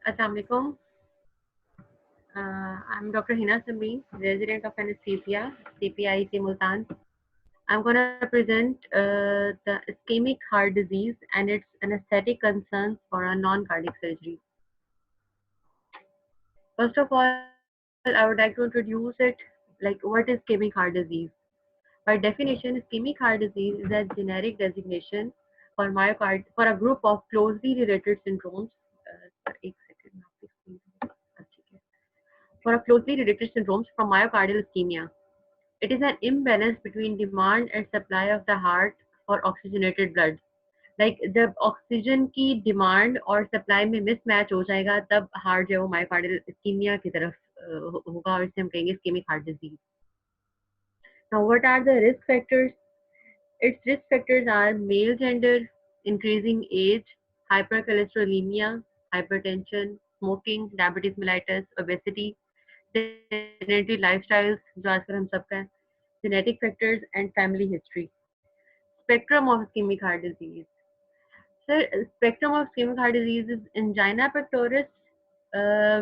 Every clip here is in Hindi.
Assalamualaikum. I'm Dr. Hina Sami, resident of anesthesia, CPIC Multan. I'm going to present the ischemic heart disease and its anesthetic concerns for a non-cardiac surgery. First of all, I would like to introduce it, like what is ischemic heart disease? By definition, ischemic heart disease is a generic designation for a group of closely related syndromes. एक second, मैं आपकी screen पे- For a closely related syndromes from myocardial ischemia. It is an imbalance between demand and supply of the heart for oxygenated blood. Like जब ऑक्सीजन की डिमांड और सप्लाई में मिसमैच हो जाएगा तब हार्ट जो है वो मायोकार्डियल इस्कीमिया की तरफ होगा और इसे हम कहेंगे ischemic heart disease. Now what are the risk factors? Its risk factors are male gender, increasing age, hypercholesterolemia, hypertension, smoking, diabetes mellitus, obesity, sedentary lifestyles, जो आजकल हम सबका है, genetic factors and family history. Spectrum of ischemic heart disease. Sir, spectrum of ischemic heart disease is angina pectoris.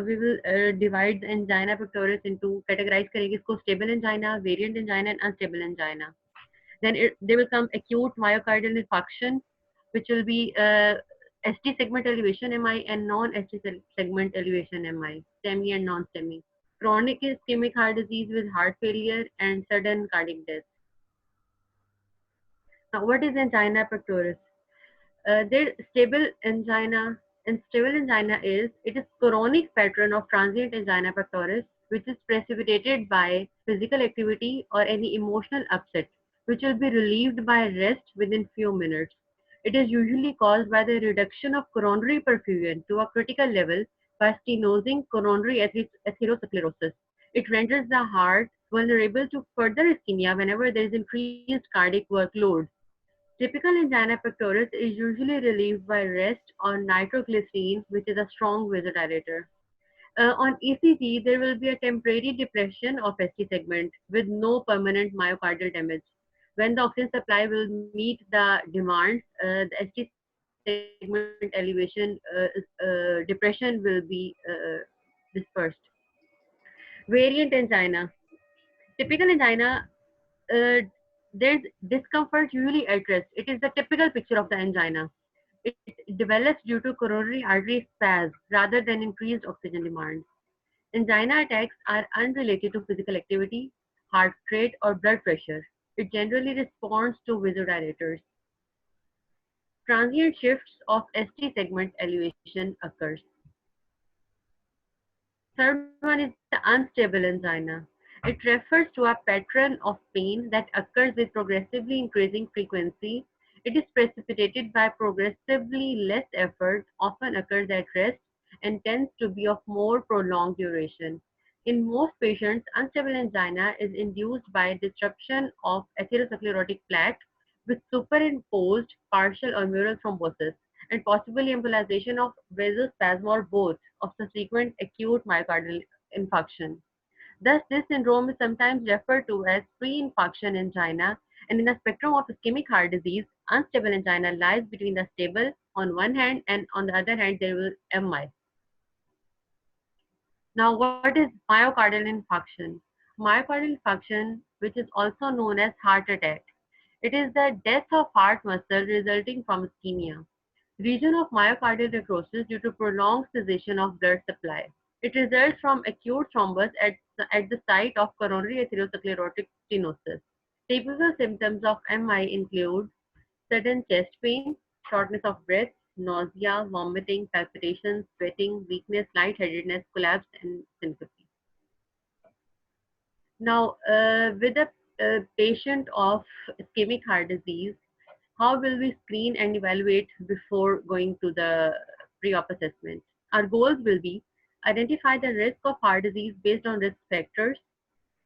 We will divide the angina pectoris into categorize करेंगे इसको stable angina, variant angina, and unstable angina. Then there will come acute myocardial infarction, which will be ST segment elevation MI and non-ST segment elevation MI, STEMI and non-STEMI. Chronic ischemic heart disease with heart failure and sudden cardiac death. Now, what is angina pectoris? Their stable angina and stable angina is it is chronic pattern of transient angina pectoris, which is precipitated by physical activity or any emotional upset, which will be relieved by rest within few minutes. It is usually caused by the reduction of coronary perfusion to a critical level by stenosing coronary atherosclerosis. It renders the heart vulnerable to further ischemia whenever there is increased cardiac workload. Typical angina pectoris is usually relieved by rest on nitroglycerine, which is a strong vasodilator. On ECG, there will be a temporary depression of ST segment with no permanent myocardial damage. When the oxygen supply will meet the demands, the ST segment elevation depression will be dispersed. Variant angina. Typical angina, uh, there's discomfort usually at rest. It is the typical picture of the angina. It develops due to coronary artery spasm rather than increased oxygen demand. Angina attacks are unrelated to physical activity, heart rate, or blood pressure. It generally responds to vasodilators. Transient shifts of ST segment elevation occurs. Third one is the unstable angina. It refers to a pattern of pain that occurs with progressively increasing frequency. It is precipitated by progressively less effort, often occurs at rest, and tends to be of more prolonged duration. In most patients, unstable angina is induced by disruption of atherosclerotic plaque with superimposed partial or mural thrombosis and possibly embolization of vasospasm or both of subsequent acute myocardial infarction. Thus, this syndrome is sometimes referred to as pre-infarction angina, and in the spectrum of ischemic heart disease, unstable angina lies between the stable on one hand and on the other hand there will MI. Now, what is myocardial infarction? Myocardial infarction, which is also known as heart attack, it is the death of heart muscle resulting from ischemia. Region of myocardial necrosis due to prolonged cessation of blood supply. It results from acute thrombus at the site of coronary atherosclerotic stenosis. Typical symptoms of MI include sudden chest pain, shortness of breath, nausea, vomiting, palpitations, sweating, weakness, lightheadedness, collapse, and syncope. Now, with a patient of ischemic heart disease, how will we screen and evaluate before going to the pre-op assessment? Our goals will be identify the risk of heart disease based on risk factors,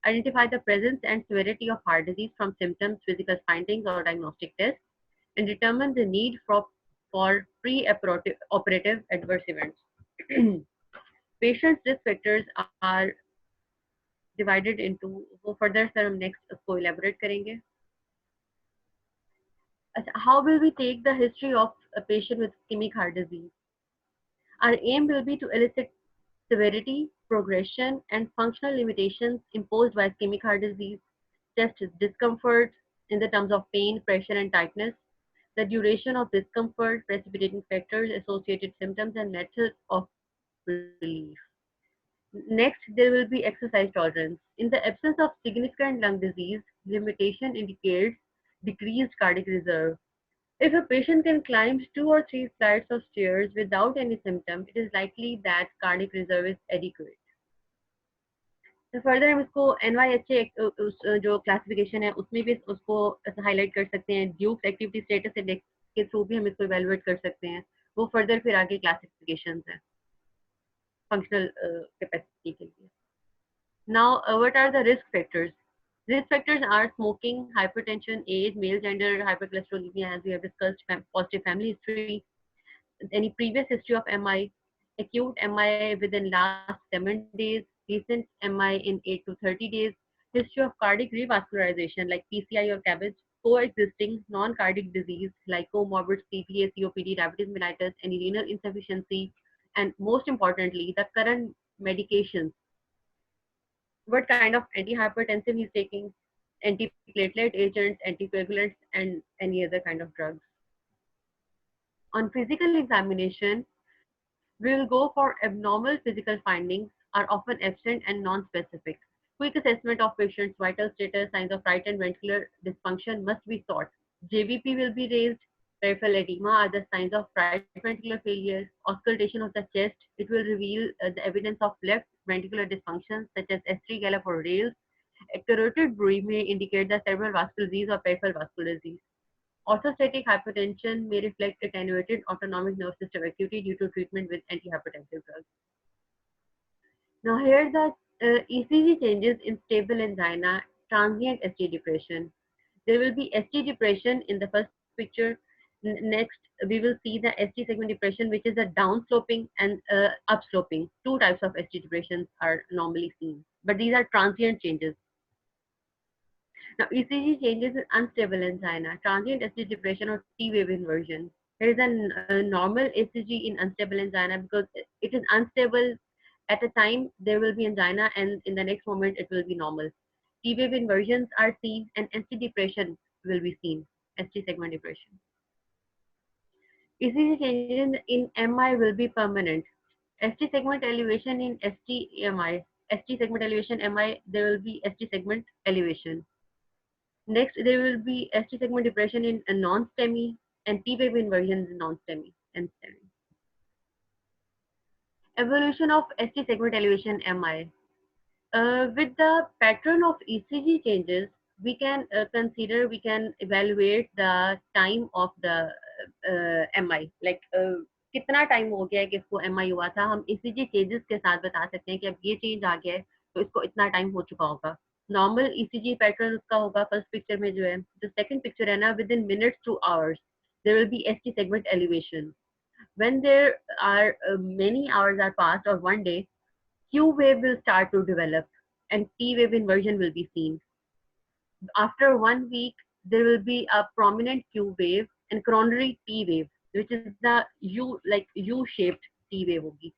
identify the presence and severity of heart disease from symptoms, physical findings, or diagnostic tests, and determine the need for pre-operative adverse events. Patients' risk factors are divided into वो further sir हम next उसको elaborate करेंगे. How will we take the history of a patient with ischemic heart disease? Our aim will be to elicit severity, progression, and functional limitations imposed by ischemic heart disease, test discomfort in the terms of pain, pressure, and tightness, the duration of discomfort, precipitating factors, associated symptoms, and methods of relief. Next, there will be exercise tolerance. In the absence of significant lung disease, limitation indicates decreased cardiac reserve. If a patient can climb 2 or 3 flights of stairs without any symptom, it is likely that cardiac reserve is adequate. तो फर्दर हम इसको NYHA जो क्लासिफिकेशन है उसमें भी उसको हाईलाइट कर सकते हैं, ड्यूक्स एक्टिविटी स्टेटस इंडेक्स के थ्रू भी हम इसको इवेलुएट कर सकते हैं. वो फर्दर फिर आगे क्लासिफिकेशंस हैं फंक्शनल कैपेसिटी के लिए. Now, what are the risk factors? Risk factors are smoking, hypertension, age, male gender, hypercholesterolemia, as we have discussed, positive family history, any previous history of MI, acute MI within last 7 days, recent MI in 8 to 30 days, history of cardiac revascularization like PCI or CABG, coexisting non-cardiac disease like comorbid CPA, COPD, diabetes mellitus, any renal insufficiency, and most importantly, the current medications, what kind of antihypertensive he's taking, antiplatelet agents, anticoagulants, and any other kind of drugs. On physical examination, we will go for abnormal physical findings are often absent and non-specific. Quick assessment of patient's vital status, signs of right and ventricular dysfunction must be sought. JVP will be raised. Peripheral edema are the signs of right ventricular failure. Auscultation of the chest, it will reveal the evidence of left ventricular dysfunction such as S3 gallop or Rales. A carotid bruit may indicate the cerebral vascular disease or peripheral vascular disease. Orthostatic hypertension may reflect attenuated autonomic nerve system activity due to treatment with antihypertensive drugs. Now here the ECG changes in stable angina, transient ST depression. There will be ST depression in the first picture. Next, we will see the ST segment depression, which is a downsloping and upsloping. Two types of ST depressions are normally seen, but these are transient changes. Now, ECG changes in unstable angina, transient ST depression or T-wave inversion. There is a normal ECG in unstable angina because it is unstable at a time there will be angina and in the next moment it will be normal. T-wave inversions are seen and ST depression will be seen, ST segment depression. ECG changes in MI will be permanent. ST segment elevation in ST-MI, ST segment elevation MI, there will be ST segment elevation. Next, there will be ST segment depression in a non-STEMI and T-wave inversions in non-STEMI and STEMI. Evolution of ST segment elevation MI. With the pattern of ECG changes, we can we can evaluate the time of the MI. Like कितना टाइम हो गया है कि इसको MI हुआ था, हम ECG changes के साथ बता सकते हैं कि अब ये चेंज आ गया है तो इसको इतना टाइम हो चुका होगा. नॉर्मल ECG पैटर्न उसका होगा फर्स्ट पिक्चर में जो है. जो सेकंड पिक्चर है ना, with in minutes two hours there will be ST segment elevation. When there are many hours are passed or one day, Q wave will start to develop and T wave inversion will be seen. After 1 week, there will be a prominent Q wave and coronary T wave, which is the U-shaped T wave hogi.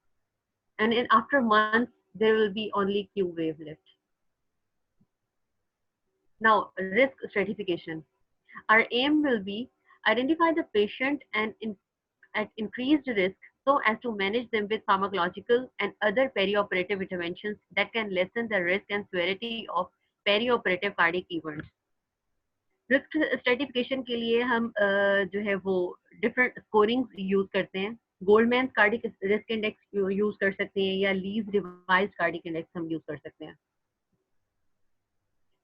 And after months, there will be only Q wave left. Now, risk stratification. Our aim will be identify the patient and at increased risk so as to manage them with pharmacological and other perioperative interventions that can lessen the risk and severity of perioperative cardiac events. Risk stratification के लिए हम जो है वो डिफरेंट स्कोरिंग यूज करते हैं. Goldman cardiac risk index use कर सकते हैं या लीज रिवाइज्ड कार्डिक इंडेक्स हम यूज कर सकते हैं.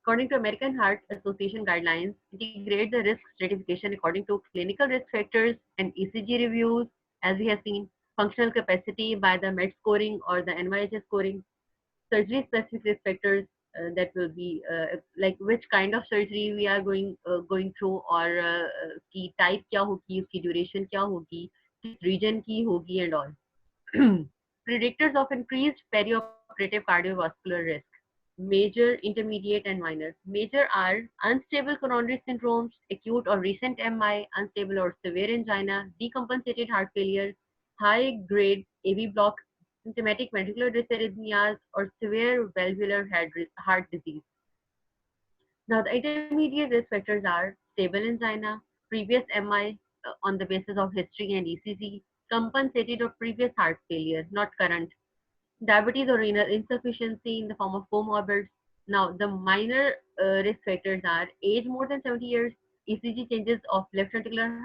According to American Heart Association guidelines, integrate the risk stratification according to clinical risk factors and ECG reviews, as we have seen, functional capacity by the MED scoring or the NYHA scoring, surgery-specific risk factors that will be like which kind of surgery we are going through or की type क्या होगी, उसकी duration क्या होगी, region की होगी and all. Predictors of increased perioperative cardiovascular risk. Major, intermediate, and minor. Major are unstable coronary syndromes, acute or recent MI, unstable or severe angina, decompensated heart failure, high grade AV block, symptomatic ventricular dysarrhythmias, or severe valvular heart disease. Now, the intermediate risk factors are stable angina, previous MI on the basis of history and ECG, compensated or previous heart failure, not current, diabetes or renal insufficiency in the form of comorbids. Now, the minor risk factors are age more than 70 years, ECG changes of left ventricular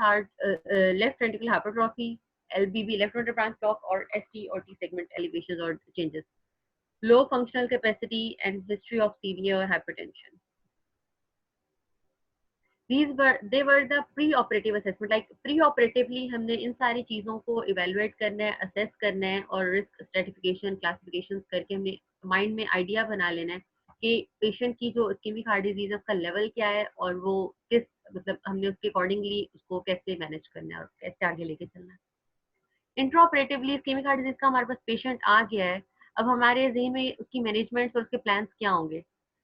hypertrophy, LVB, left ventricular branch block, or ST or T segment elevations or changes, low functional capacity, and history of severe hypertension. They were the pre-operative assessment. Like pre-operatively हमने इन सारी चीजों को evaluate करना है, assess करना है और risk stratification, classifications करके हमने mind में idea बना लेना है कि patient की जो ischemic heart disease है उसका level क्या है और वो किस मतलब हमने उसके accordingly उसको कैसे manage करना है और कैसे आगे लेके चलना है. इंट्राऑपरेटिवली इस्केमिक हार्ट डिजीज का हमारे पास पेशेंट आ गया है, अब हमारे ज़हन में उसकी मैनेजमेंट और उसके प्लान्स क्या होंगे.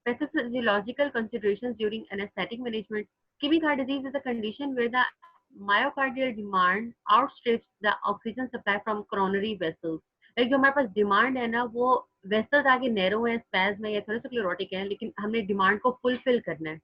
Pathophysiological considerations during anaesthetic management. Ischaemic heart disease is a condition where the myocardial demand outstrips the oxygen supply from coronary vessels. Like जो हमारे पास डिमांड है ना, वो वेसल्स आगे नैरो है, स्पैज्म है या थोड़े से क्लोरोटिक है, लेकिन हमने डिमांड को फुलफिल करना है.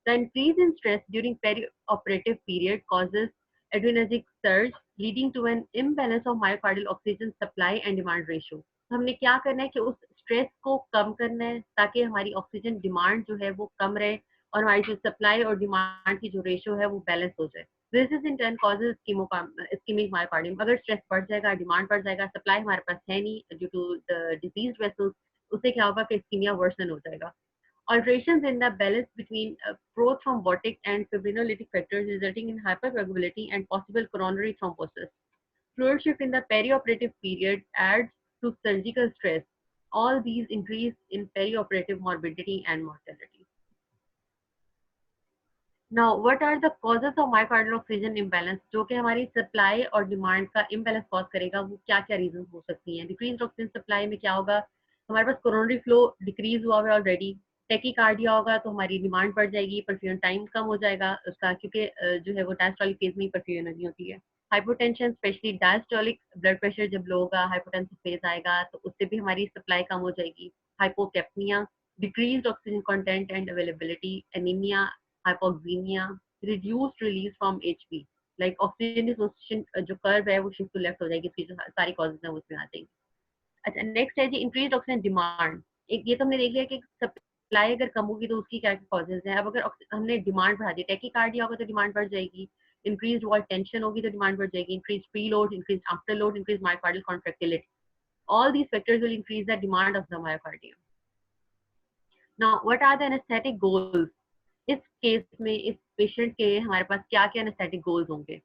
The increase in stress during perioperative period causes adrenergic surge, leading to an imbalance of myocardial oxygen supply and demand ratio. तो हमने क्या करना है कि उस स्ट्रेस को कम करना है ताकि हमारी ऑक्सीजन डिमांड जो है वो कम रहे और हमारी जो सप्लाई और डिमांड की जो रेशियो है वो बैलेंस हो जाए. This is in turn causes ischemic myocardium. अगर स्ट्रेस बढ़ जाएगा, डिमांड बढ़ जाएगा, सप्लाई हमारे पास है नहीं due to the disease vessels, उससे क्या होगा कि इस्कीमिया वर्सन हो जाएगा. Alterations in the balance between prothrombotic and fibrinolytic factors resulting in hypercoagulability and possible coronary thrombosis. Fluid shift in the perioperative period adds to surgical stress. All these increase in perioperative morbidity and mortality. Now, what are the causes of myocardial oxygen imbalance? जो कि हमारी supply और demand का imbalance cause करेगा, वो क्या क्या reasons हो सकती हैं? Decreased oxygen supply में क्या होगा? हमारे पास coronary flow decrease हुआ है already. Tachycardia होगा तो हमारी डिमांड बढ़ जाएगी, परफ्यूजन टाइम कम हो जाएगा उसका, क्योंकि जो है वो डायस्टोलिक फेज में ही परफ्यूजन नहीं होती है. Hypotension, specially diastolic blood pressure जब लो होगा, हाइपोटेंसिव फेज आएगा तो उससे भी हमारी सप्लाई कम हो जाएगी. Hypocapnia, decreased oxygen content and availability, anaemia, hypoxemia, reduced release from HP. Like oxygen dissociation जो कर्व है वो शिफ्ट टू लेफ्ट हो जाएगी, इसकी जो सारी कॉजेज हैं उसमें आ जाएंगी. अच्छा, नेक्स्ट है जी इंक्रीज ऑक्सीजन डिमांड. एक ये तो हमने देख लिया कि सप्लाई अगर कम होगी तो उसकी क्या कॉजेज हैं. अब अगर हमने डिमांड बढ़ा दी, टैकीकार्डिया होगा तो डिमांड बढ़ जाएगी, इंक्रीज वॉल टेंशन होगी तो डिमांड बढ़ जाएगी, increase pre load, increase after load, increase myocardial contractility. All these factors will increase the demand of the myocardium. Now, what are the anesthetic goals? इस केस में इस पेशेंट के हमारे पास क्या क्या एनेस्थेटिक गोल्स होंगे.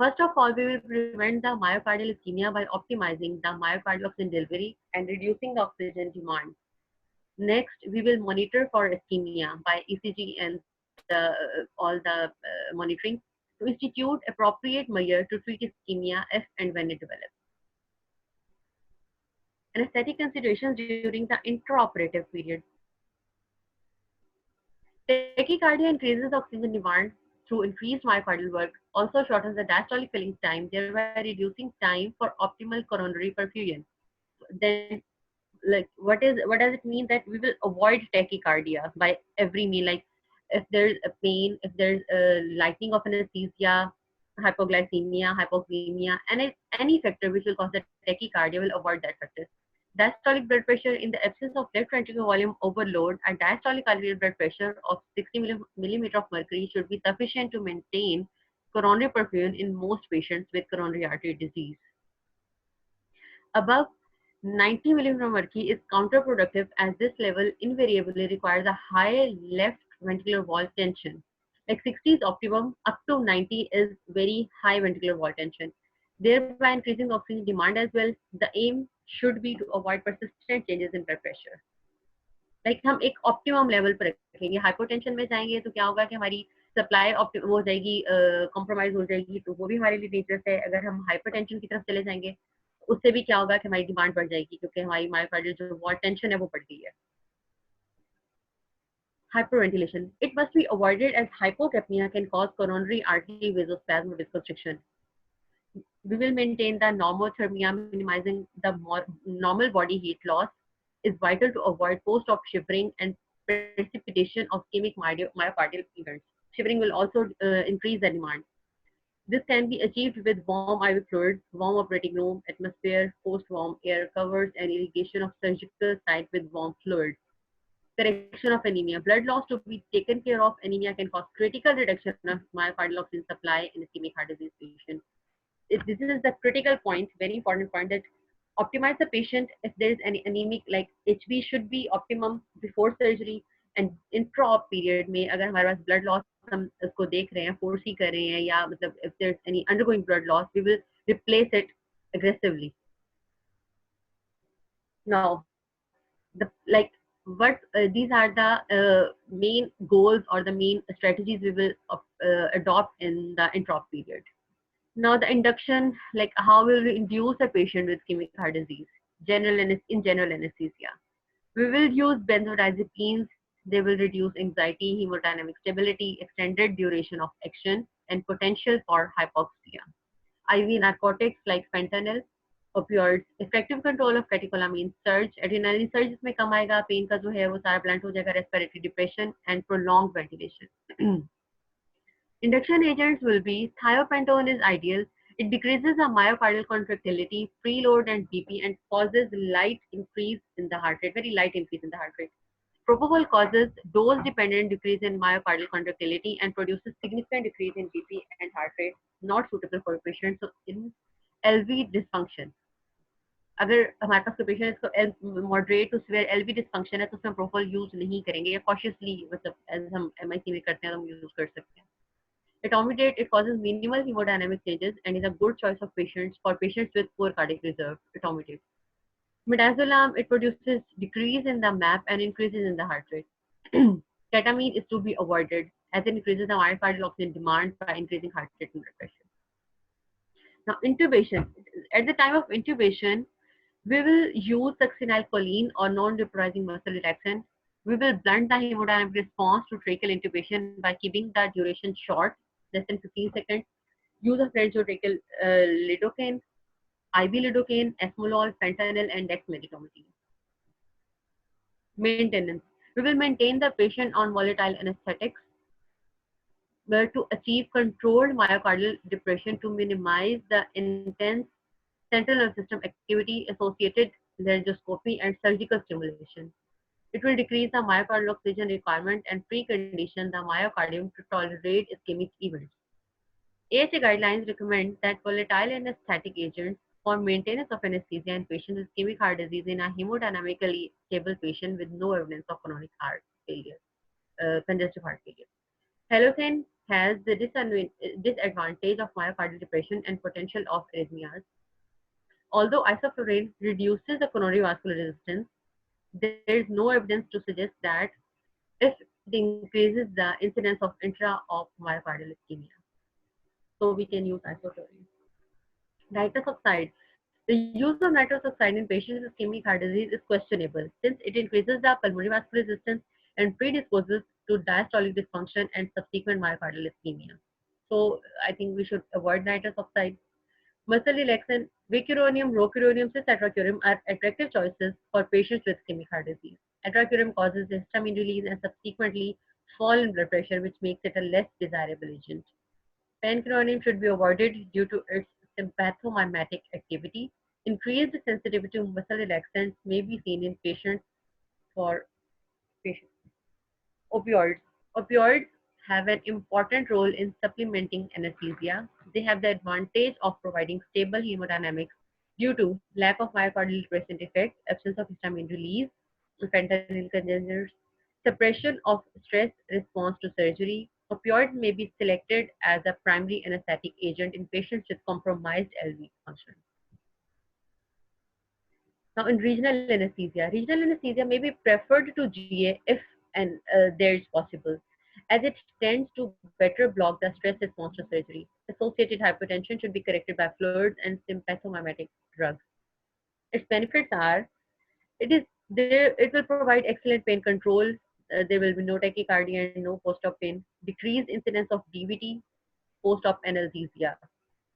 First of all, we will prevent the myocardial ischemia by optimizing the myocardial oxygen delivery and reducing the oxygen demand. Next, we will monitor for ischemia by ECG and all the monitoring to institute appropriate measure to treat ischemia if and when it develops. Anesthetic considerations during the intraoperative period. Tachycardia increases oxygen demand through increased myocardial work, also shortens the diastolic filling time, thereby reducing time for optimal coronary perfusion. Then, like, what does it mean that we will avoid tachycardia by every mean? Like, if there's a pain, if there's a lightening of anesthesia, hypoglycemia, hypoxemia, and if any factor which will cause the tachycardia, will avoid that factor. Diastolic blood pressure in the absence of left ventricular volume overload, a diastolic arterial blood pressure of 60 millimeter of mercury should be sufficient to maintain coronary perfusion in most patients with coronary artery disease. Above 90 millimeter of mercury is counterproductive as this level invariably requires a high left ventricular wall tension. Like 60 is optimum, up to 90 is very high ventricular wall tension, thereby increasing oxygen demand as well. The aim should be to avoid persistent changes in blood pressure. Like हम एक optimum level पर रखेंगे. हाइपोटेंशन में जाएंगे तो क्या होगा कि हमारी सप्लाई हो जाएगी, कॉम्प्रोमाइज हो जाएगी, तो वो भी हमारे लिए डेंजरस है. अगर हम हाइपरटेंशन की तरफ चले जाएंगे उससे भी क्या होगा कि हमारी डिमांड बढ़ जाएगी क्योंकि हमारी मायोकार्डियल जो वॉल टेंशन है वो बढ़ गई है. Hyperventilation. It must be avoided as hypocapnia can cause coronary artery vasospasm or vasoconstriction. We will maintain the normothermia, minimizing the normal body heat loss is vital to avoid post-op shivering and precipitation of ischemic myocardial events. Shivering will also increase the demand. This can be achieved with warm IV fluids, warm operating room, atmosphere, post-warm air covers, and irrigation of surgical site with warm fluids. Correction of anemia. Blood loss to be taken care of. Anemia can cause critical reduction of myocardial oxygen supply in ischemic heart disease patients. This is the critical point, very important point, that optimize the patient if there is any anemic, like HB should be optimum before surgery and intra-op period में अगर हमारे पास blood loss हम उसको देख रहे हैं, foresee कर रहे हैं या मतलब if there's any undergoing blood loss, we will replace it aggressively. Now, these are the main goals or the main strategies we will adopt in the intra-op period. Now the induction, like how will we induce a patient with ischemic heart disease? In general anesthesia. We will use benzodiazepines. They will reduce anxiety, hemodynamic stability, extended duration of action, and potential for hypoxia. IV narcotics like fentanyl, opioids, effective control of catecholamine surge, adrenaline surge इसमें कम आएगा, पेन का जो है वो सारा ब्लंट हो जाएगा, respiratory depression and prolonged ventilation. Induction agents will be thiopentone is ideal. It decreases the myocardial contractility, preload and BP, and causes light increase in the heart rate, very light increase in the heart rate. Propofol causes dose-dependent decrease in myocardial contractility and produces significant decrease in BP and heart rate, not suitable for patients so in LV dysfunction. अगर हमारे पास कोई पेशेंट इसको moderate to severe LV dysfunction है तो उसमें प्रोपोल यूज नहीं करेंगे या कॉशियसली मतलब एज हम एमआईसी में करते हैं तो हम यूज कर सकते हैं. Etomidate, it causes minimal hemodynamic changes and is a good choice of patients for patients with poor cardiac reserve. Etomidate. Midazolam, it produces decrease in the MAP and increases in the heart rate. Ketamine is to be avoided as it increases the myocardial oxygen demand by increasing heart rate and blood pressure. Now, intubation. At the time of intubation, we will use succinylcholine or non-vaporizing muscle relaxant. We will blunt the hemodynamic response to tracheal intubation by keeping the duration short, less than 15 seconds. Use of transtracheal lidocaine, IV lidocaine, esmolol, fentanyl, and dexmedetomidine. Maintenance. We will maintain the patient on volatile anesthetics to achieve controlled myocardial depression to minimize the intense central nervous system activity associated laryngoscopy and surgical stimulation. It will decrease the myocardial oxygen requirement and precondition the myocardium to tolerate ischemic events. AHA guidelines recommend that volatile anesthetic agents for maintenance of anesthesia in patients with ischemic heart disease in a hemodynamically stable patient with no evidence of chronic heart failure, congestive heart failure. Halothane has the disadvantage of myocardial depression and potential of arrhythmias. Although isoflurane reduces the coronary vascular resistance, there is no evidence to suggest that if it increases the incidence of intra-op myocardial ischemia. So we can use isoflurane. Nitrous oxide. The use of nitrous oxide in patients with ischemic heart disease is questionable since it increases the pulmonary vascular resistance and predisposes to diastolic dysfunction and subsequent myocardial ischemia. So I think we should avoid nitrous oxide. Muscle relaxant, vicuronium, rocuronium, cisatracurium are attractive choices for patients with ischemic heart disease. Atracurium causes histamine release and subsequently fall in blood pressure, which makes it a less desirable agent. Pancuronium should be avoided due to its sympathomimetic activity. Increased sensitivity to muscle relaxants may be seen in patients for patients. Opioids. Opioids have an important role in supplementing anesthesia. They have the advantage of providing stable hemodynamics due to lack of myocardial depressant effect, absence of histamine release, fentanyl congeners, suppression of stress response to surgery. Opioids may be selected as a primary anesthetic agent in patients with compromised LV function. Now, in regional anesthesia may be preferred to GA if and there is possible, as it tends to better block the stress response to surgery. Associated hypertension should be corrected by fluids and sympathomimetic drugs. Its benefits are it will provide excellent pain control. There will be no tachycardia and no post-op pain. Decreased incidence of DVT, post-op analgesia.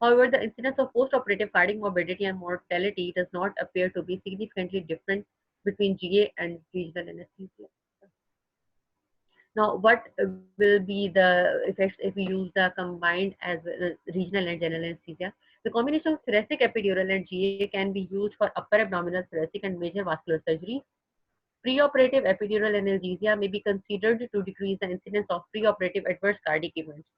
However, the incidence of post-operative cardiac morbidity and mortality does not appear to be significantly different between GA and regional anesthesia. Now, what will be the effects if we use the combined as well as regional and general anesthesia? The combination of thoracic epidural and GA can be used for upper abdominal thoracic and major vascular surgery. Preoperative epidural analgesia may be considered to decrease the incidence of preoperative adverse cardiac events.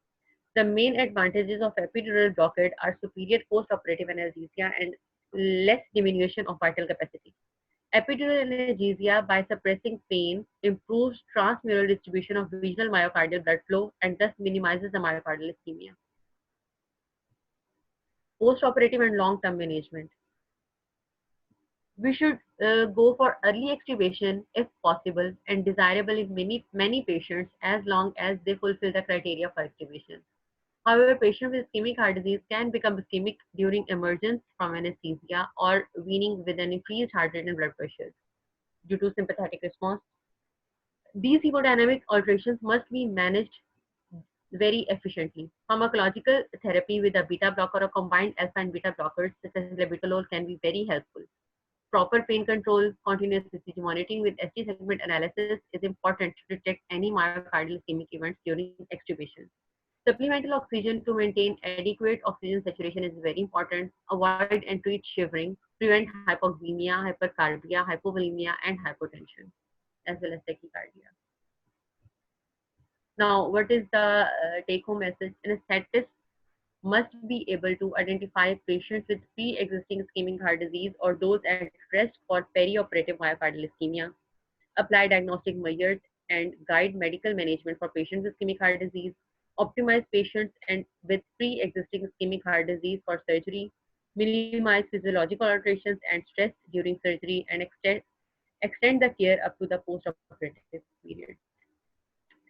The main advantages of epidural blockade are superior postoperative analgesia and less diminution of vital capacity. Epidural analgesia, by suppressing pain, improves transmural distribution of regional myocardial blood flow and thus minimizes the myocardial ischemia. Postoperative and long-term management. We should go for early extubation if possible and desirable in many patients as long as they fulfill the criteria for extubation. However, patients with ischemic heart disease can become ischemic during emergence from anesthesia or weaning with an increased heart rate and blood pressure due to sympathetic response. These hemodynamic alterations must be managed very efficiently. Pharmacological therapy with a beta blocker or combined alpha and beta blockers such as labetalol can be very helpful. Proper pain control, continuous ECG monitoring with ST segment analysis is important to detect any myocardial ischemic events during extubation. Supplemental oxygen to maintain adequate oxygen saturation is very important. Avoid and treat shivering. Prevent hypoxemia, hypercarbia, hypovolemia, and hypotension, as well as tachycardia. Now, what is the take-home message? Anesthetists must be able to identify patients with pre-existing ischemic heart disease or those at risk for perioperative myocardial ischemia, apply diagnostic measures, and guide medical management for patients with ischemic heart disease, optimize patients and with pre-existing ischemic heart disease for surgery, minimize physiological alterations and stress during surgery, and extend the care up to the post-operative period.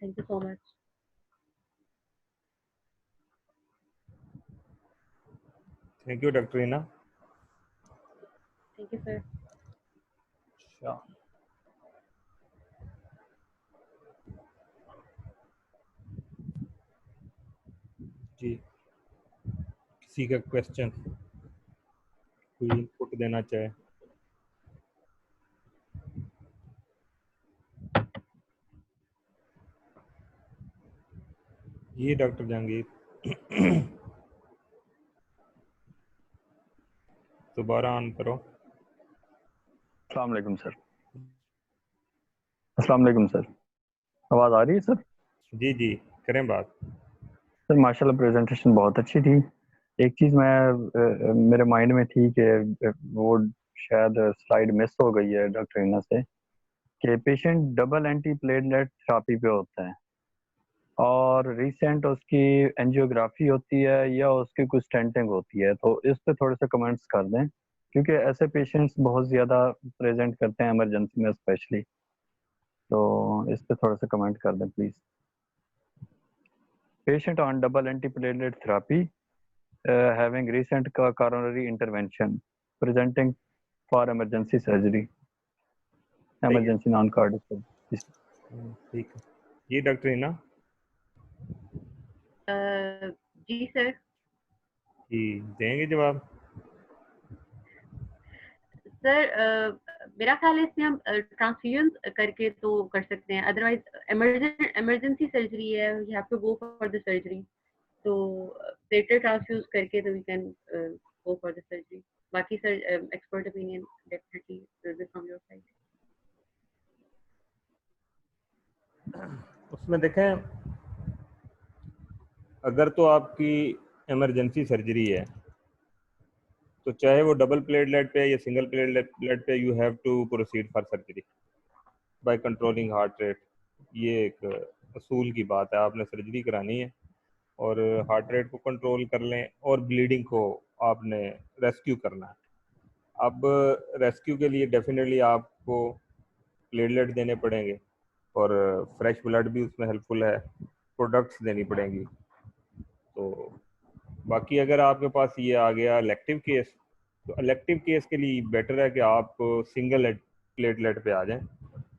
Thank you so much. Thank you, Dr. Reena. Thank you, sir. Sure. जी, किसी का क्वेश्चन, कोई इनपुट देना चाहे? ये डॉक्टर जहांगीर दोबारा ऑन करो। अस्सलाम वालेकुम सर। अस्सलाम वालेकुम सर, आवाज़ आ रही है सर? जी जी, करें बात। सर माशाल्लाह प्रेजेंटेशन बहुत अच्छी थी। एक चीज़ मेरे माइंड में थी कि वो शायद स्लाइड मिस हो गई है डॉक्टर रीना से, कि patient double anti platelet therapy पे होता है और रिसेंट उसकी एंजियोग्राफी होती है या उसकी कुछ स्टेंटिंग होती है, तो इस पे थोड़े से कमेंट्स कर दें क्योंकि ऐसे पेशेंट्स बहुत ज़्यादा प्रेजेंट करते हैं इमरजेंसी में स्पेशली, तो इस पे थोड़ा सा कमेंट कर दें please. Patient on double antiplatelet therapy having recent coronary intervention presenting for emergency surgery, emergency non cardiac. ठीक है, ये डॉक्टर रीना। जी सर। जी, देंगे जवाब। सर मेरा ख्याल है इसमें हम ट्रांसफ्यूजन करके तो कर सकते हैं, अदरवाइज इमरजेंसी सर्जरी है, you have to go for the surgery, तो प्लेटलेट ट्रांसफ्यूज करके तो we can go for the surgery. बाकी sir expert opinion definitely will be from your side. उसमें देखें, अगर तो आपकी इमरजेंसी सर्जरी है तो चाहे वो डबल प्लेटलेट पे या सिंगल प्लेटलेट पे, you have to proceed for surgery by controlling heart rate. ये एक असूल की बात है, आपने सर्जरी करानी है और हार्ट रेट को कंट्रोल कर लें और ब्लीडिंग को आपने रेस्क्यू करना है। अब रेस्क्यू के लिए डेफिनेटली आपको प्लेटलेट देने पड़ेंगे और फ्रेश ब्लड भी उसमें हेल्पफुल है, प्रोडक्ट्स देनी पड़ेंगी। तो बाकी अगर आपके पास ये आ गया इलेक्टिव केस, तो इलेक्टिव केस के लिए बेटर है कि आप सिंगल प्लेटलेट पे आ जाएं।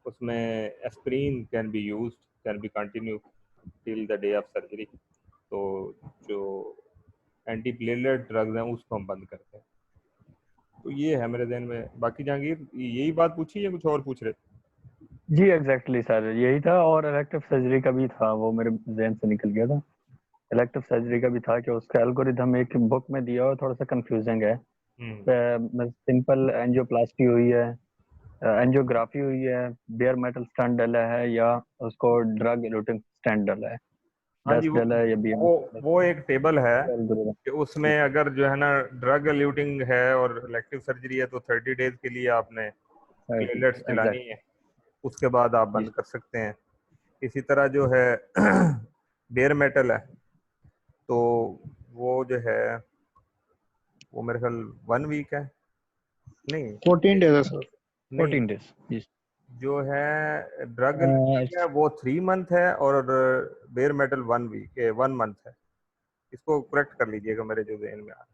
उसमें aspirin can be used, can be continue till the day of surgery. तो जो एंटी प्लेटलेट ड्रग्स हैं उसको हम बंद करते हैं। तो ये है मेरे जहन में। बाकी जहांगीर यही बात पूछी या कुछ और पूछ रहे? जी एग्जैक्टली सर, यही था। और इलेक्टिव सर्जरी का भी था, वो मेरे जहन से निकल गया था। इलेक्टिव सर्जरी का भी था कि उसका एल्गोरिथम एक बुक में दिया और थोड़ा सा कंफ्यूजिंग है। सिंपल एंजियोप्लास्टी हुई है, एंजियोग्राफी हुई है, बेयर मेटल स्टंट डाला है, या उसको ड्रग एलूटिंग स्टंट डाला है, हाँ जी, डस्ट डाला है, या वो बीएमएस वो एक टेबल है एल्गोरिथम। कि उसमें अगर जो है ना ड्रग एल्यूटिंग है और इलेक्टिव सर्जरी है तो 30 डेज के लिए आपने प्लेटलेट्स चलानी एग्जैक्ट है, उसके बाद आप जी बंद कर सकते हैं। इसी तरह जो है बेयर मेटल है तो वो जो है वो मेरे ख्याल 1 वीक है, नहीं 14 डेज है सर। नहीं 14 डेज जी। जो है ड्रग है वो 3 मंथ है और बेयर मेटल 1 मंथ है। इसको करेक्ट कर लीजिएगा मेरे जो जहन में आ रहा है।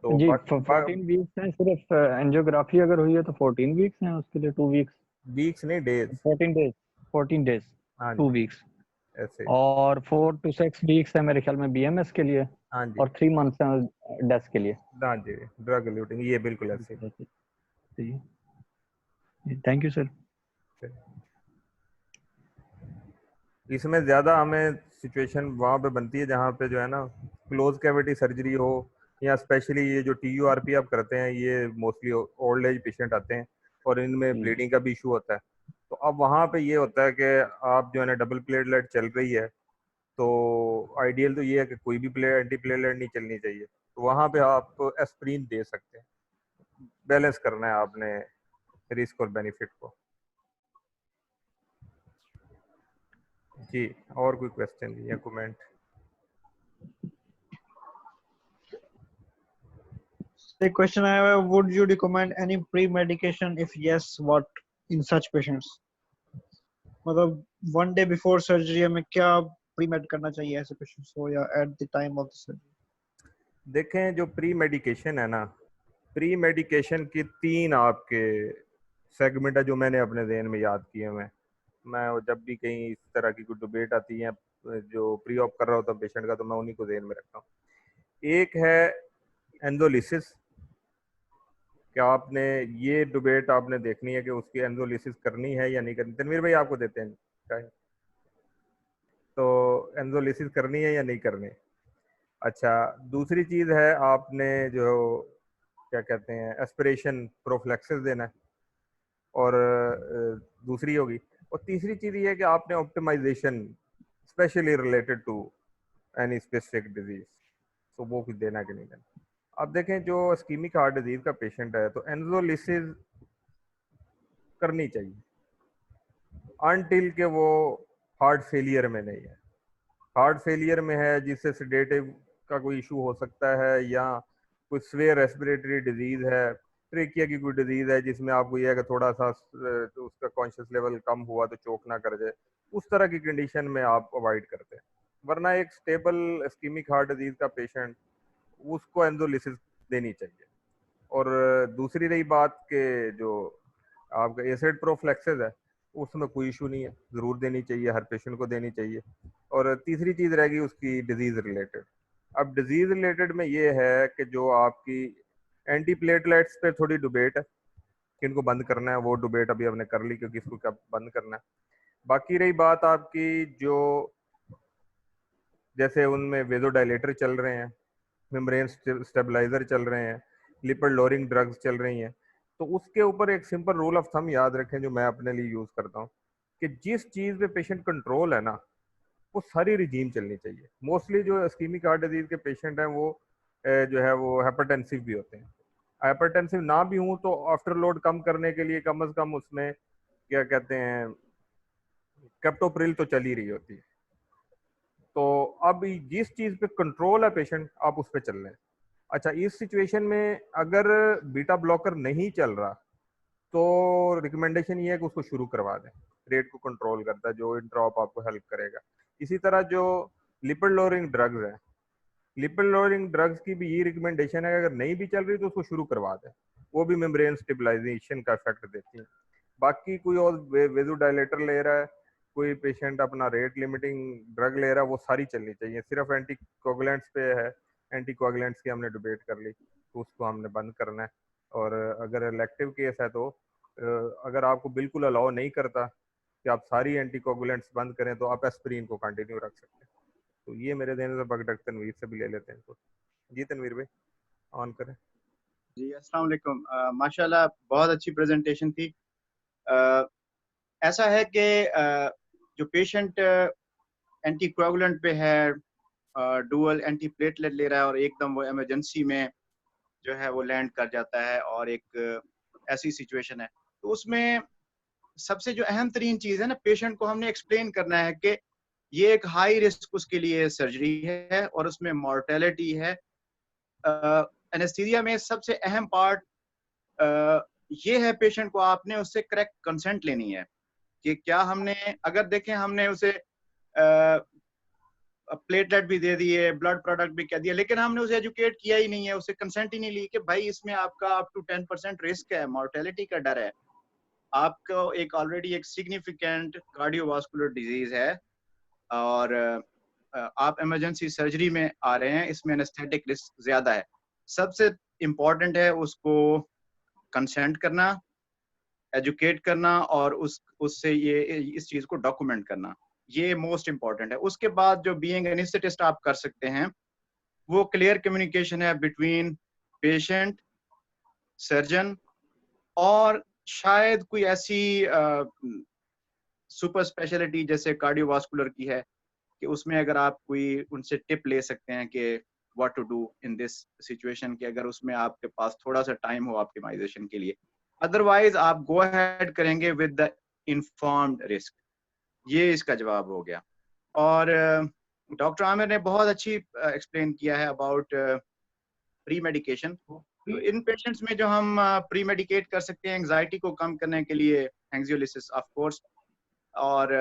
तो जी 14 वीक्स हैं सिर्फ। एंजियोग्राफी अगर हुई है तो 14 वीक्स हैं, उसके लिए 2 वीक्स। वीक्स नहीं, डेज। 14 डेज, 14 डेज, हाँ 2 जी, वीक्स। ऐसे। और 4 to 6 वीक्स है मेरे ख्याल में बीएमएस के लिए, हाँ जी, और 3 मंथ्स हैं डेस्क के लिए। हाँ जी, ड्रग एल्यूटिंग, ये बिल्कुल ऐसे। Thank you sir. इसमें ज़्यादा हमें सिचुएशन वहाँ पे बनती है जहाँ पे जो है ना क्लोज कैविटी सर्जरी हो, या स्पेशली ये जो TURP आप करते हैं ये मोस्टली ओल्ड एज पेशेंट आते हैं और इनमें ब्लीडिंग का भी इशू होता है। तो अब वहाँ पे ये होता है कि आप जो है ना डबल प्लेटलेट चल रही है तो आइडियल तो ये है कि कोई भी एंटी प्लेटलेट नहीं चलनी चाहिए। तो वहाँ पे आप एस्प्रिन दे सकते हैं। बैलेंस करना है आपने रिस्क और बेनिफिट को। जी, और कोई क्वेश्चन या comment? The question I have: would you recommend any pre-medication? If yes, what in such patients? मतलब 1 day before surgery हमें क्या pre-med करना चाहिए ऐसे patients को, या at the time of the surgery? देखें, जो प्री मेडिकेशन है ना, प्री मेडिकेशन की 3 आपके सेगमेंट है जो मैंने अपने जहन में याद किए। मैं जब भी कहीं इस तरह की कोई डिबेट आती है जो प्री ऑप कर रहा होता हूँ पेशेंट का, तो मैं उन्हीं को जहन में रखता हूँ। एक है एंडोलिसिस, क्या आपने ये डिबेट आपने देखनी है कि उसकी एंडोलिसिस करनी है या नहीं करनी। तनवीर भाई आपको देते हैं क्या? तो एंडोलिसिस करनी है या नहीं करनी। अच्छा, दूसरी चीज़ है आपने जो क्या कहते हैं एस्पिरेशन प्रोफ्लेक्सिस देना है, और दूसरी होगी। और तीसरी चीज़ ये है कि आपने optimization specially related to any specific disease, तो वो कुछ देना कि नहीं देना। अब देखें, जो इस्कीमिक हार्ट डिजीज का पेशेंट है तो एंडोलिसिस करनी चाहिए अनटिल के वो हार्ट फेलियर में नहीं है। हार्ट फेलियर में है जिससे सेडेटिव का कोई इशू हो सकता है, या कोई स्वेयर रेस्पिरेटरी डिजीज है, ट्रेकिया की कोई डिजीज है जिसमें आपको यह है कि थोड़ा सा तो उसका कॉन्शियस लेवल कम हुआ तो चोक ना कर जाए, उस तरह की कंडीशन में आप अवॉइड करते हैं। वरना एक स्टेबल इस्कीमिक हार्ट डिजीज का पेशेंट, उसको एंडोलिसिस देनी चाहिए। और दूसरी रही बात के जो आपका एसिड प्रोफ्लेक्सिस है, उसमें कोई इशू नहीं है, ज़रूर देनी चाहिए, हर पेशेंट को देनी चाहिए। और तीसरी चीज़ रहेगी उसकी डिजीज़ रिलेटेड। अब डिजीज़ रिलेटेड में ये है कि जो आपकी एंटी प्लेटलेट्स पे थोड़ी डिबेट है कि इनको बंद करना है, वो डिबेट अभी हमने कर ली क्योंकि इसको कब बंद करना है। बाकी रही बात आपकी जो जैसे उनमें वेजोडाइलेटर चल रहे हैं, मेम्ब्रेन स्टेबलाइजर चल रहे हैं, लिपिड लोअरिंग ड्रग्स चल रही हैं, तो उसके ऊपर एक सिंपल रूल ऑफ थंब याद रखें जो मैं अपने लिए यूज़ करता हूँ कि जिस चीज़ पे पेशेंट कंट्रोल है ना, वो सारी रिजीम चलनी चाहिए। मोस्टली जो इस्कीमिक हार्ट डिजीज के पेशेंट हैं वो जो है वो हाइपरटेंसिव भी होते हैं। हाइपरटेंसिव ना भी हूँ तो आफ्टर लोड कम करने के लिए कम से कम उसमें क्या कहते हैं कैप्टोप्रिल तो चल ही रही होती है। तो अब जिस चीज़ पे कंट्रोल है पेशेंट, आप उस पर चल रहे हैं। अच्छा, इस सिचुएशन में अगर बीटा ब्लॉकर नहीं चल रहा तो रिकमेंडेशन ये है कि उसको शुरू करवा दें। रेट को कंट्रोल करता है जो इंट्रॉप आपको हेल्प करेगा। इसी तरह जो लिपिड लोअरिंग ड्रग्स हैं, लिपिड लोअरिंग ड्रग्स की भी ये रिकमेंडेशन है कि अगर नहीं भी चल रही तो उसको शुरू करवा दें, वो भी मेम्ब्रेन स्टेबलाइजेशन का इफेक्ट देती है। बाकी कोई और वेजोडाइलेटर ले रहा है, कोई पेशेंट अपना रेट लिमिटिंग ड्रग ले रहा है, वो सारी चलनी चाहिए। सिर्फ एंटी कोगुलेंट्स पे है एंटीकोगुलेंट्स की हमने डिबेट कर ली, तो उसको हमने बंद करना है। और अगर इलेक्टिव केस है तो अगर आपको बिल्कुल अलाउ नहीं करता कि आप सारी एंटीकोगुलेंट्स बंद करें, तो आप एस्पिरिन को कंटिन्यू रख सकते हैं। तो ये मेरे देने से डॉक्टर तनवीर से भी ले लेते हैं। तो जी तनवीर भाई ऑन करें। जी अस्सलाम वालेकुम। माशाल्लाह बहुत अच्छी प्रेजेंटेशन थी। ऐसा है कि जो पेशेंट एंटीकोगुलेंट पे है, डुअल एंटीप्लेटलेट ले रहा है और एकदम वो इमरजेंसी में जो है वो लैंड कर जाता है और एक ऐसी सिचुएशन है, तो उसमें सबसे जो अहम तरीन चीज़ है ना, पेशेंट को हमने एक्सप्लेन करना है कि ये एक हाई रिस्क उसके लिए सर्जरी है और उसमें मॉर्टेलिटी है। एनेस्थीसिया में सबसे अहम पार्ट ये है, पेशेंट को आपने उससे करेक्ट कंसेंट लेनी है कि क्या हमने, अगर देखें हमने उसे प्लेटलेट भी दे दिए, ब्लड प्रोडक्ट भी कह दिया, लेकिन हमने उसे एजुकेट किया ही नहीं है, उसे कंसेंट ही नहीं ली कि भाई इसमें आपका अप टू 10% रिस्क है, मॉर्टेलिटी का डर है, आपको एक ऑलरेडी एक सिग्निफिकेंट कार्डियोवास्कुलर डिजीज है और आप इमरजेंसी सर्जरी में आ रहे हैं, इसमें एनेस्थेटिक रिस्क ज्यादा है। सबसे इम्पोर्टेंट है उसको कंसेंट करना, एजुकेट करना और उससे ये इस चीज को डॉक्यूमेंट करना, ये मोस्ट इम्पॉर्टेंट है। उसके बाद जो बीइंग एनेस्थेटिस्ट आप कर सकते हैं वो क्लियर कम्युनिकेशन है बिटवीन पेशेंट, सर्जन और शायद कोई ऐसी सुपर स्पेशलिटी जैसे कार्डियोवास्कुलर की है कि उसमें अगर आप कोई उनसे टिप ले सकते हैं कि what to do in this situation, कि अगर उसमें आपके पास थोड़ा सा टाइम हो ऑप्टिमाइजेशन के लिए, अदरवाइज आप गो अहेड करेंगे विद द इन्फॉर्म्ड रिस्क। ये इसका जवाब हो गया। और डॉक्टर आमिर ने बहुत अच्छी एक्सप्लेन किया है अबाउट प्री मेडिकेशन। तो इन पेशेंट्स में जो हम प्री मेडिकेट कर सकते हैं एंजाइटी को कम करने के लिए, एंग्जियोलिसिस ऑफ कोर्स। और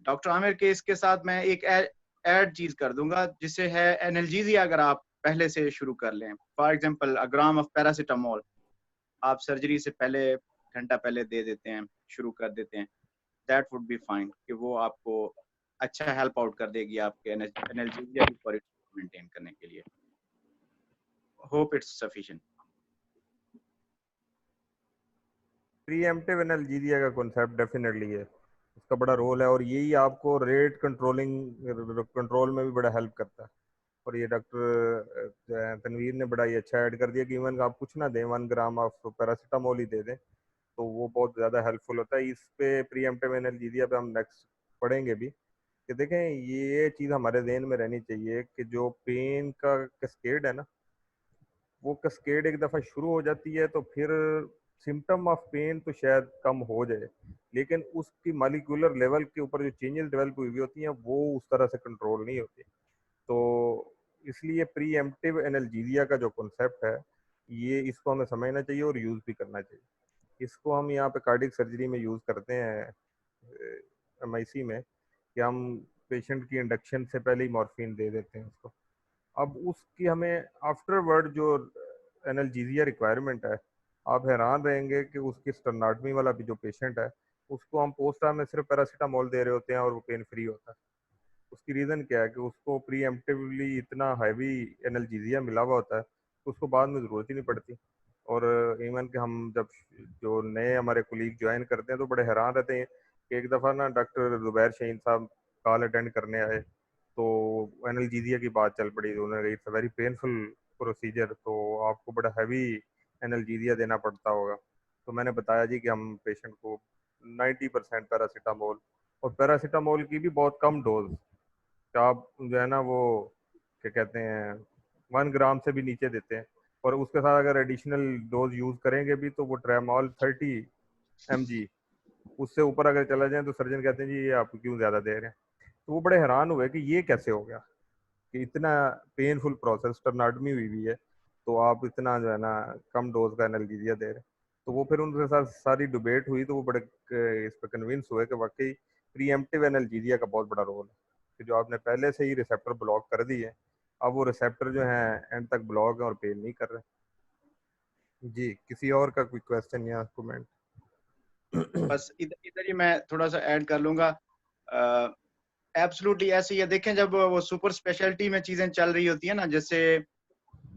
डॉक्टर आमिर के इसके साथ मैं एक ऐड चीज कर दूंगा जिससे है एनाल्जेसिया, अगर आप पहले से शुरू कर लें, for example a gram of paracetamol आप सर्जरी से पहले घंटा पहले दे देते हैं, शुरू कर देते हैं, दैट वुड बी फाइन, कि वो आपको अच्छा हेल्प आउट कर देगी आपके एनाल्जेसिया को मेंटेन करने के लिए। Hope it's sufficient. Pre-emptive analgesia का कॉन्सेप्ट डेफिनेटली है, उसका बड़ा रोल है और यही आपको रेट कंट्रोल में भी बड़ा हेल्प करता है। और ये डॉक्टर तनवीर ने बड़ा ही अच्छा ऐड कर दिया कि इवन आप कुछ ना दें, 1 ग्राम ऑफ पैरासीटामोल ही दे दें तो वो बहुत ज़्यादा हेल्पफुल होता है। इस पे प्रीएम्प्टिव एनाल्जेसिया पे हम नेक्स्ट पढ़ेंगे भी कि देखें ये चीज़ हमारे ज़हन में रहनी चाहिए कि जो पेन का कैस्केड है ना, वो कैस्केड एक दफ़ा शुरू हो जाती है तो फिर सिम्टम ऑफ पेन तो शायद कम हो जाए, लेकिन उसकी मॉलिक्यूलर लेवल के ऊपर जो चेंजेस डेवलप हुई हुई होती हैं वो उस तरह से कंट्रोल नहीं होती। तो इसलिए प्री एम्प्टिव एनाल्जेसिया का जो कॉन्सेप्ट है ये इसको हमें समझना चाहिए और यूज़ भी करना चाहिए। इसको हम यहाँ पे कार्डियक सर्जरी में यूज़ करते हैं MIC में, कि हम पेशेंट की इंडक्शन से पहले ही मॉर्फिन दे देते हैं उसको। अब उसकी हमें आफ्टरवर्ड जो एनाल्जेसिया रिक्वायरमेंट है, आप हैरान रहेंगे कि उसकी स्टर्नाटमी वाला भी जो पेशेंट है उसको हम पोस्ट में सिर्फ पैरासीटामोल दे रहे होते हैं और वो पेन फ्री होता है। उसकी रीज़न क्या है कि उसको प्री एम्प्टिवली इतना हैवी एनाल्जेसिया मिला हुआ होता है तो उसको बाद में ज़रूरत ही नहीं पड़ती। और इवन कि हम जब जो नए हमारे कोलीग ज्वाइन करते हैं तो बड़े हैरान रहते हैं कि एक दफ़ा ना डॉक्टर ज़ुबैर शहीन साहब कॉल अटेंड करने आए तो एनाल्जेसिया की बात चल पड़ी, तो उन्होंने कहा it's a very painful procedure, तो आपको बड़ा हैवी एनाल्जेसिया देना पड़ता होगा। तो मैंने बताया जी कि हम पेशेंट को 90% पैरासीटामोल, और पैरासीटामोल की भी बहुत कम डोज, तो आप जो है ना वो क्या कहते हैं 1 ग्राम से भी नीचे देते हैं, और उसके साथ अगर एडिशनल डोज यूज़ करेंगे भी तो वो ट्रेमोल 30 mg, उससे ऊपर अगर चला जाए तो सर्जन कहते हैं जी ये आप क्यों ज़्यादा दे रहे हैं। तो वो बड़े हैरान हुए कि ये कैसे हो गया कि इतना पेनफुल प्रोसेस, स्टर्नाटमी हुई हुई है, तो आप इतना जो है ना कम डोज का एनाल्जेसिया दे रहे हैं। तो वो फिर उनके साथ सारी डिबेट हुई तो वो बड़े इस पर कन्विंस हुए कि वाकई प्रीएम्प्टिव एनाल्जेसिया का बहुत बड़ा रोल है कि जो आपने पहले से ही रिसेप्टर ब्लॉक कर दी है, अब वो रिसेप्टर जो है एंड तक ब्लॉक है और पेन नहीं कर रहे। जी किसी और का कोई क्वेश्चन या कमेंट? बस इधर ही मैं थोड़ा सा ऐड कर लूंगा। एब्सोल्युटली ऐसे ही है। देखें जब वो सुपर स्पेशलिटी में चीजें चल रही होती है ना, जैसे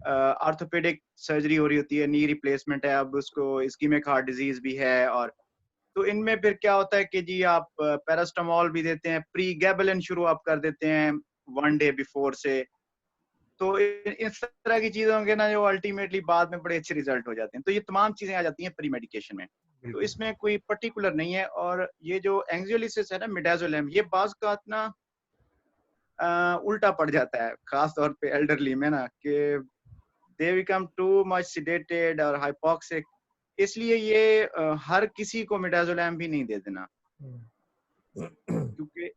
ऑर्थोपेडिक सर्जरी हो रही होती है, नी रिप्लेसमेंट है, अब उसको इस्कीमिक हार्ट डिजीज भी है, और तो इनमें फिर क्या होता है कि जी आप पैरास्टामोल भी देते हैं, प्री गैबलिन शुरू आप कर देते हैं 1 डे बिफोर से। तो इस तरह की चीजें होंगे ना जो अल्टीमेटली बाद में बड़े अच्छे रिजल्ट हो जाते हैं। तो ये तमाम चीजें आ जाती हैं प्री मेडिकेशन में। तो बिल्कुल। इसमें कोई पर्टिकुलर नहीं है। और ये जो एंजियोलिसिस है ना, मिडाजोलम, ये बाज का इतना उल्टा पड़ जाता है, खास तौर पे एल्डरली में ना, कि दे बिकम टू मच सिडेटेड और हाइपोक्सिक। इसलिए ये हर किसी को मिडाजोलम भी नहीं दे देना, क्योंकि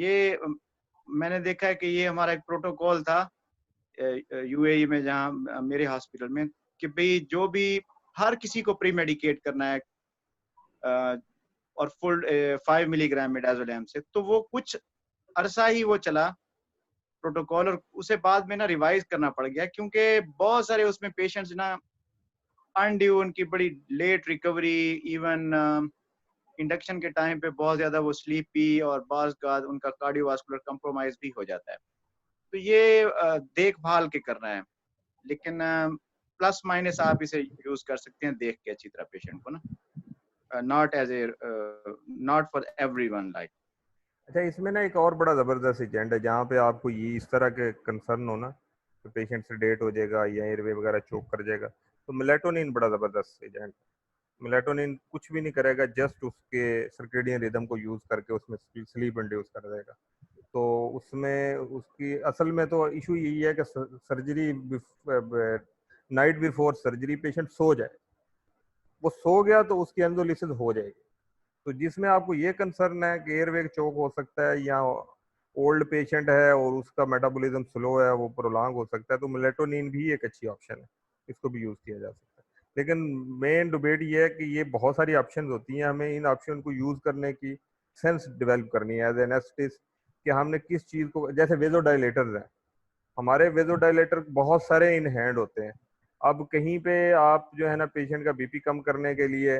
ये मैंने देखा है कि ये हमारा एक प्रोटोकॉल था यूएई में, जहाँ मेरे हॉस्पिटल में, कि भाई जो भी हर किसी को प्री मेडिकेट करना है और फुल 5 मिलीग्राम मिडाजोलम से। तो वो कुछ अरसा ही वो चला प्रोटोकॉल, और उसे बाद में ना रिवाइज करना पड़ गया, क्योंकि बहुत सारे उसमें पेशेंट्स ना अनड्यू, उनकी बड़ी लेट रिकवरी, इवन इंडक्शन के टाइम पे बहुत ज्यादा वो स्लीपी, और बाज़ बाद उनका कार्डियोवास्कुलर कंप्रोमाइज भी हो जाता है। तो ये देखभाल के करना है, लेकिन प्लस माइनस आप इसे यूज कर सकते हैं देख के अच्छी तरह पेशेंट को ना, not as a not for everyone like. अच्छा, इसमें ना एक और बड़ा ज़बरदस्त एजेंट है जहाँ पे आपको ये इस तरह के कंसर्न हो ना, तो पेशेंट सेडेट हो जाएगा या एयरवे वगैरह चोक कर जाएगा, तो मेलेटोनिन बड़ा ज़बरदस्त एजेंट है। मेलेटोनिन कुछ भी नहीं करेगा, जस्ट उसके सर्केडियन रिदम को यूज़ करके उसमें स्लीप इंड्यूस कर देगा। तो उसमें उसकी असल में तो इशू यही है कि surgery night before surgery patient so जाए, वो सो गया तो उसकी एंडोलिसिस हो जाएगी। तो जिसमें आपको ये कंसर्न है कि एयरवे चोक हो सकता है या ओल्ड पेशेंट है और उसका मेटाबॉलिज्म स्लो है, वो प्रोलॉन्ग हो सकता है, तो मेलेटोनिन भी एक अच्छी ऑप्शन है, इसको भी यूज़ किया जा सकता है। लेकिन मेन डिबेट ये है कि ये बहुत सारी ऑप्शन होती हैं, हमें इन ऑप्शन को यूज़ करने की सेंस डेवलप करनी है एज एनेस्थिस्ट, कि हमने किस चीज़ को, जैसे वेजोडाइलेटर्स हैं, हमारे वेजोडाइलेटर बहुत सारे इन हैंड होते हैं। अब कहीं पे आप जो है ना पेशेंट का बीपी कम करने के लिए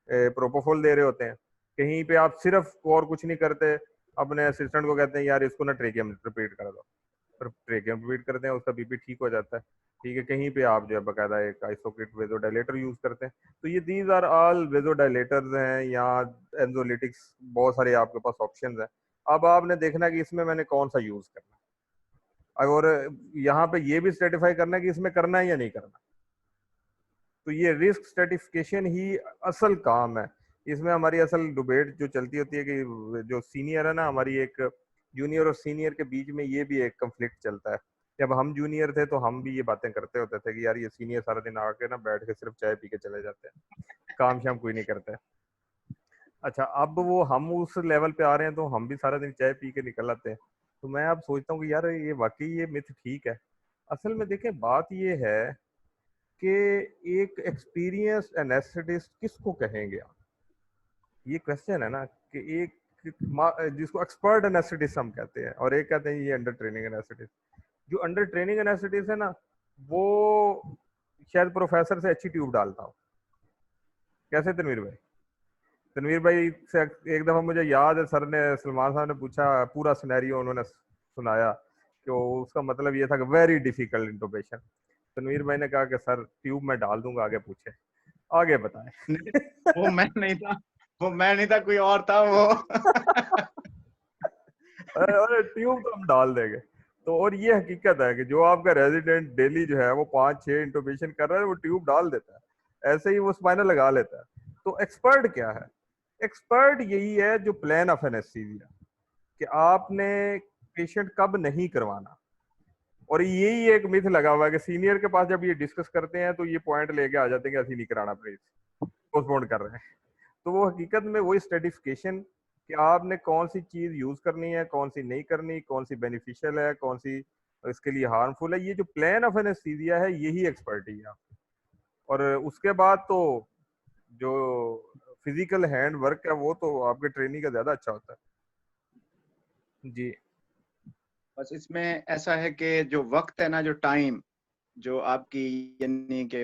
प्रोपोफोल दे रहे होते हैं, कहीं पे आप सिर्फ और कुछ नहीं करते, अपने असिस्टेंट को कहते हैं यार इसको ना ट्रेकियम रिपीट कर दो, फिर ट्रेकियम रिपीट करते हैं, उसका बीपी ठीक हो जाता है। ठीक है, कहीं पे आप जो है बाकायदा एक आइसोकेट वेजोडाइलेटर यूज करते हैं। तो ये दीज आर ऑल वेजोडाइलेटर्स हैं या एंजोलिटिक्स, बहुत सारे आपके पास ऑप्शंस हैं। अब आपने देखना कि इसमें मैंने कौन सा यूज करना है, और यहाँ पे ये भी स्टेटिफाई करना है कि इसमें करना है या नहीं करना। तो ये रिस्क स्टेटिफिकेशन ही असल काम है। इसमें हमारी असल डिबेट जो चलती होती है कि जो सीनियर है ना, हमारी एक जूनियर और सीनियर के बीच में ये भी एक कंफ्लिक्ट चलता है। जब हम जूनियर थे तो हम भी ये बातें करते होते थे कि यार ये सीनियर सारा दिन आके ना बैठ के सिर्फ चाय पी के चले जाते हैं, काम शाम कोई नहीं करता है। अच्छा, अब वो हम उस लेवल पे आ रहे हैं तो हम भी सारा दिन चाय पी के निकल आते हैं। तो मैं अब सोचता हूँ कि यार ये वाकई ये मिथ ठीक है। असल में देखें, बात ये है कि एक एक्सपीरियंस एनेस्थेटिस्ट किसको कहेंगे आप, ये क्वेश्चन है ना, कि एक जिसको एक्सपर्ट एनेस्थेटिस्ट हम कहते हैं और एक कहते हैं ये अंडर ट्रेनिंग एनेस्थेटिस्ट। जो अंडर ट्रेनिंग एनेस्थेटिस्ट है ना, वो शायद प्रोफेसर से अच्छी ट्यूब डालता हो। कैसे तनवीर भाई? तनवीर भाई से एक दफा मुझे याद है, सर ने, सलमान साहब ने पूछा, पूरा सिनेरियो उन्होंने सुनाया कि उसका मतलब ये था कि वेरी डिफिकल्ट इंटोबेशन। तनवीर भाई ने कहा कि सर ट्यूब में डाल दूंगा, आगे पूछे, आगे बताएं। वो मैं नहीं था, वो मैं नहीं था, कोई और था वो। अरे ट्यूब तो हम डाल देंगे। तो और ये हकीकत है कि जो आपका रेजिडेंट डेली जो है वो 5-6 इंटोबेशन कर रहा है, वो ट्यूब डाल देता है, ऐसे ही वो स्पाइनल लगा लेता है। तो एक्सपर्ट क्या है? एक्सपर्ट यही है जो प्लान ऑफ एनेस्थीसिया, कि आपने पेशेंट कब नहीं करवाना। और यही एक मिथ लगा हुआ है कि सीनियर के पास जब ये डिस्कस करते हैं तो ये पॉइंट लेके आ जाते हैं कि असली नहीं कराना, प्लीज पोस्टपोन कर रहे हैं। तो वो हकीकत में वही स्टेटिफिकेशन कि आपने कौन सी चीज यूज करनी है, कौन सी नहीं करनी, कौन सी बेनिफिशियल है, कौन सी इसके लिए हार्मफुल है, ये जो प्लान ऑफ एनेस्थीसिया है यही एक्सपर्टी है आपकी। और उसके बाद तो जो फिजिकल हैंड वर्क है वो तो आपके ट्रेनिंग का ज्यादा अच्छा होता है जी। बस इसमें ऐसा है कि जो वक्त है ना, जो टाइम, जो आपकी, यानी कि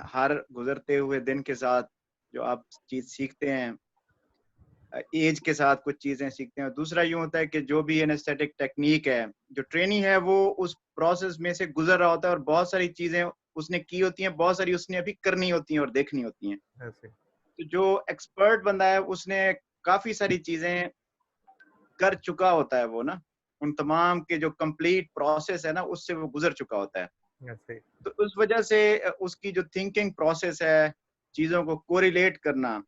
हर गुजरते हुए दिन के साथ जो आप चीज सीखते हैं, एज के साथ कुछ चीजें सीखते हैं। दूसरा यूं होता है कि जो भी एनेस्थेटिक टेक्निक है, जो ट्रेनी है वो उस प्रोसेस में से गुजर रहा होता है और बहुत सारी चीजें उसने की होती हैं, बहुत सारी उसने अभी करनी होती हैं और देखनी होती हैं। ऐसे तो जो एक्सपर्ट बंदा है उसने काफी सारी चीजें कर चुका होता है, वो ना उन तमाम के जो कंप्लीट प्रोसेस है ना उससे वो गुजर चुका होता है। ऐसे तो उस वजह से उसकी जो थिंकिंग प्रोसेस है, चीजों को कोरिलेट करना,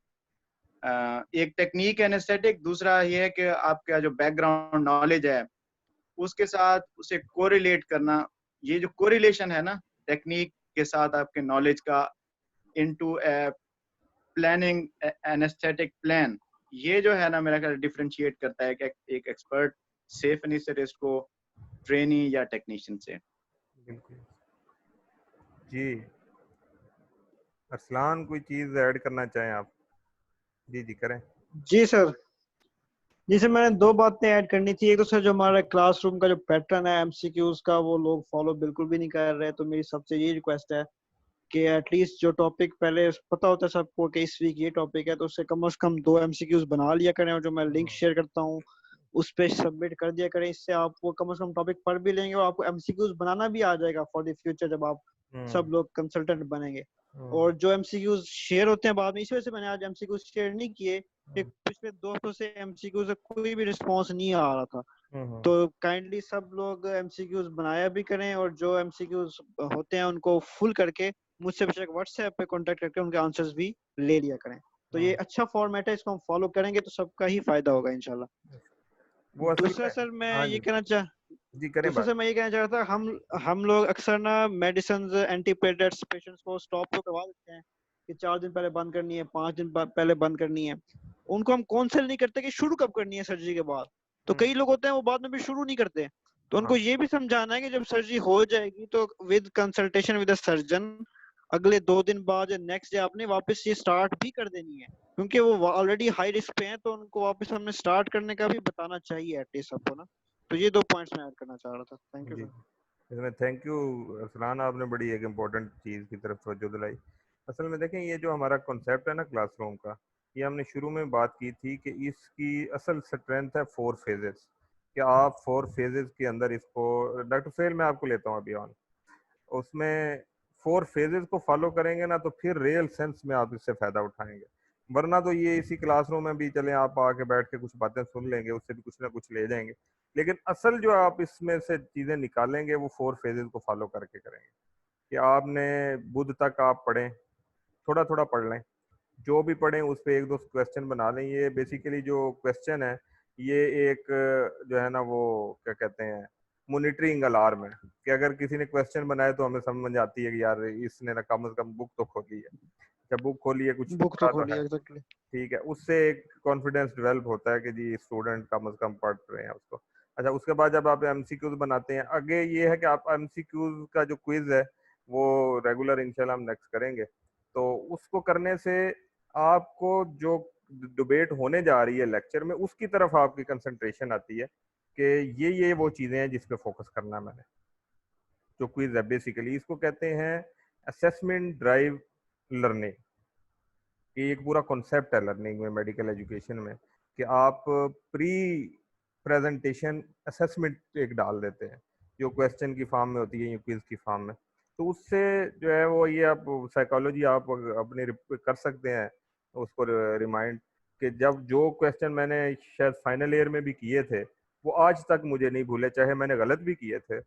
एक टेक्निक है एनेस्थेटिक। दूसरा ये है कि आपका जो बैकग्राउंड नॉलेज है उसके साथ उसे कोरिलेट करना। ये जो कोरिलेशन है ना टेक्निक के साथ आपके नॉलेज का into a planning anaesthetic plan, ये जो है ना मेरा ख्याल डिफरेंशिएट करता है कि एक एक्सपर्ट सेफ एनेस्थेटिस्ट को ट्रेनी या टेक्नीशियन से। बिल्कुल जी। अरसलान कोई चीज ऐड करना चाहें आप? जी जी करें। जी सर। जी सर, मैंने दो बातें ऐड करनी थी। एक तो सर जो हमारा क्लासरूम का जो पैटर्न है एमसीक्यूज का, वो लोग फॉलो बिल्कुल भी नहीं कर रहे। तो मेरी सबसे ये रिक्वेस्ट है कि एटलीस्ट जो टॉपिक पहले पता होता है सबको कि इस वीक ये टॉपिक है, तो उससे कम से कम 2 एमसीक्यूज बना लिया करें, और जो मैं लिंक शेयर करता हूँ उस पे सबमिट कर दिया करें। इससे आप वो कम से कम टॉपिक पढ़ भी लेंगे और आपको एमसीक्यूज बनाना भी आ जाएगा फॉर द फ्यूचर जब आप सब लोग कंसल्टेंट बनेंगे। और जो एमसीक्यूज शेयर होते हैं बाद में, इस वजह से मैंने आज एमसीक्यूज शेयर नहीं किए कि पिछले 2 हफ्तों से एमसीक्यूज का कोई भी रिस्पॉन्स नहीं आ रहा था। तो काइंडली सब लोग एमसीक्यूज बनाया भी करें, और जो एमसीक्यूज होते हैं उनको फुल करके मुझसे बेशक व्हाट्सएप पे कांटेक्ट करके उनके आंसर्स भी ले लिया करें। तो ये अच्छा फॉर्मेट है, इसको हम फॉलो करेंगे तो सबका ही फायदा होगा इंशाल्लाह। वो असल दूसरा में सर मैं हाँ ये जी कहना चाह जी करें दूसरा बात। सर मैं ये कहना चाह रहा था, हम लोग अक्सर ना मेडिसिन एंटीप्लेटलेट्स पेशेंट्स को स्टॉप तो करवा देते हैं कि 4 दिन पहले बंद करनी है, 5 दिन पहले बंद करनी है। उनको हम काउंसिल नहीं करते कि शुरू कब करनी है सर्जरी के बाद। तो कई लोग होते हैं वो बाद में भी शुरू नहीं करते। तो उनको हाँ ये भी समझाना है कि जब सर्जरी हो जाएगी तो विद कंसल्टेशन विद सर्जन अगले 2 दिन बाद या नेक्स्ट डे आपने वापस ये स्टार्ट भी कर देनी है, क्योंकि वो ऑलरेडी हाई रिस्क पे हैं। तो उनको वापस हमने स्टार्ट करने का भी बताना चाहिए एटलीस्ट सबको ना। तो ये 2 पॉइंट्स मैं ऐड करना चाह रहा था। Thank you ji sir. इसमें थैंक यू अरसलान, आपने बड़ी एक इम्पोर्टेंट चीज़ की तरफ तवज्जो दिलाई। असल में देखें ये जो हमारा कॉन्सेप्ट है ना क्लासरूम का, ये हमने शुरू में बात की थी कि इसकी असल स्ट्रेंथ है 4 फेजेस, कि आप 4 फेजेस के अंदर इसको, डॉक्टर फेल मैं आपको लेता हूँ अभी ऑन, उसमें 4 फेजेस को फॉलो करेंगे ना तो फिर रियल सेंस में आप इससे फ़ायदा उठाएंगे। वरना तो ये इसी क्लासरूम में भी चलें आप आके बैठ के कुछ बातें सुन लेंगे, उससे भी कुछ ना कुछ ले जाएंगे, लेकिन असल जो आप इसमें से चीज़ें निकालेंगे वो 4 फेजेस को फॉलो करके करेंगे। कि आपने बुध तक आप पढ़ें, थोड़ा थोड़ा पढ़ लें, जो भी पढ़ें उस पर 1-2 क्वेश्चन बना लें। ये बेसिकली जो क्वेश्चन है ये एक जो है ना वो क्या कहते हैं मॉनिटरिंग अलार्म है, कि अगर किसी ने क्वेश्चन बनाया तो हमें समझ आती है कि यार इसने ना कम से कम बुक तो खोली है, जब बुक खोली है कुछ बुक तो पढ़ा तो खोलिए है। एग्जैक्टली। ठीक है, उससे एक कॉन्फिडेंस डेवलप होता है कि जी स्टूडेंट कम से कम पढ़ रहे हैं उसको। अच्छा, उसके बाद जब आप एमसीक्यूज बनाते हैं, आगे ये है कि आप एमसीक्यूज का जो क्विज है वो रेगुलर इंशाल्लाह हम नेक्स्ट करेंगे, तो उसको करने से आपको जो डिबेट होने जा रही है लेक्चर में उसकी तरफ आपकी कंसंट्रेशन आती है कि ये वो चीज़ें हैं जिस पे फोकस करना है मैंने। जो क्विज है बेसिकली इसको कहते हैं असेसमेंट ड्राइव लर्निंग। ये एक पूरा कॉन्सेप्ट है लर्निंग में, मेडिकल एजुकेशन में, कि आप प्री प्रेजेंटेशन असेसमेंट एक डाल देते हैं जो क्वेश्चन की फॉर्म में होती है या क्विज की फॉर्म में। तो उससे जो है वो ये आप साइकोलॉजी आप अपनी कर सकते हैं उसको रिमाइंड, कि जब जो क्वेश्चन मैंने शायद फाइनल ईयर में भी किए थे वो आज तक मुझे नहीं भूले, चाहे मैंने गलत भी किए थे,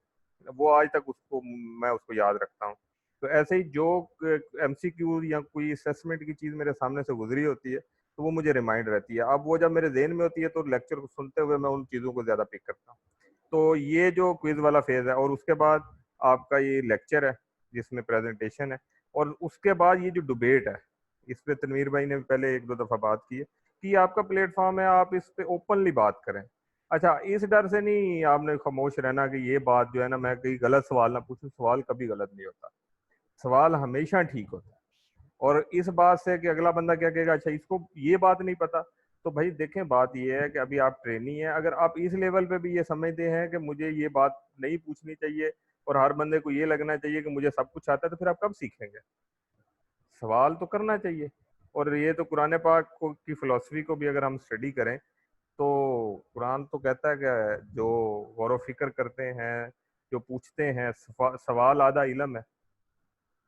वो आज तक उसको मैं उसको याद रखता हूँ। तो ऐसे ही जो एमसीक्यू या कोई असेसमेंट की चीज़ मेरे सामने से गुजरी होती है तो वो मुझे रिमाइंड रहती है। अब वो जब मेरे जहन में होती है तो लेक्चर को सुनते हुए मैं उन चीज़ों को ज़्यादा पिक करता हूँ। तो ये जो क्विज वाला फेज है, और उसके बाद आपका ये लेक्चर है जिसमें प्रेजेंटेशन है, और उसके बाद ये जो डिबेट है इस पे तनवीर भाई ने पहले 1-2 दफ़ा बात की है कि आपका प्लेटफॉर्म है, आप इस पे ओपनली बात करें। अच्छा, इस डर से नहीं आपने खामोश रहना कि ये बात जो है ना मैं कहीं गलत सवाल ना पूछूं, सवाल कभी गलत नहीं होता, सवाल हमेशा ठीक होता है। और इस बात से कि अगला बंदा क्या कहेगा, अच्छा इसको ये बात नहीं पता, तो भाई देखें बात ये है कि अभी आप ट्रेनी है, अगर आप इस लेवल पे भी ये समझते हैं कि मुझे ये बात नहीं पूछनी चाहिए और हर बंदे को ये लगना चाहिए कि मुझे सब कुछ आता है, तो फिर आप कब सीखेंगे? सवाल तो करना चाहिए। और ये तो कुरान पाक की फिलॉसफी को भी अगर हम स्टडी करें तो कुरान तो कहता है कि जो गौर व फिक्र करते हैं, जो पूछते हैं, सवाल आधा इल्म है,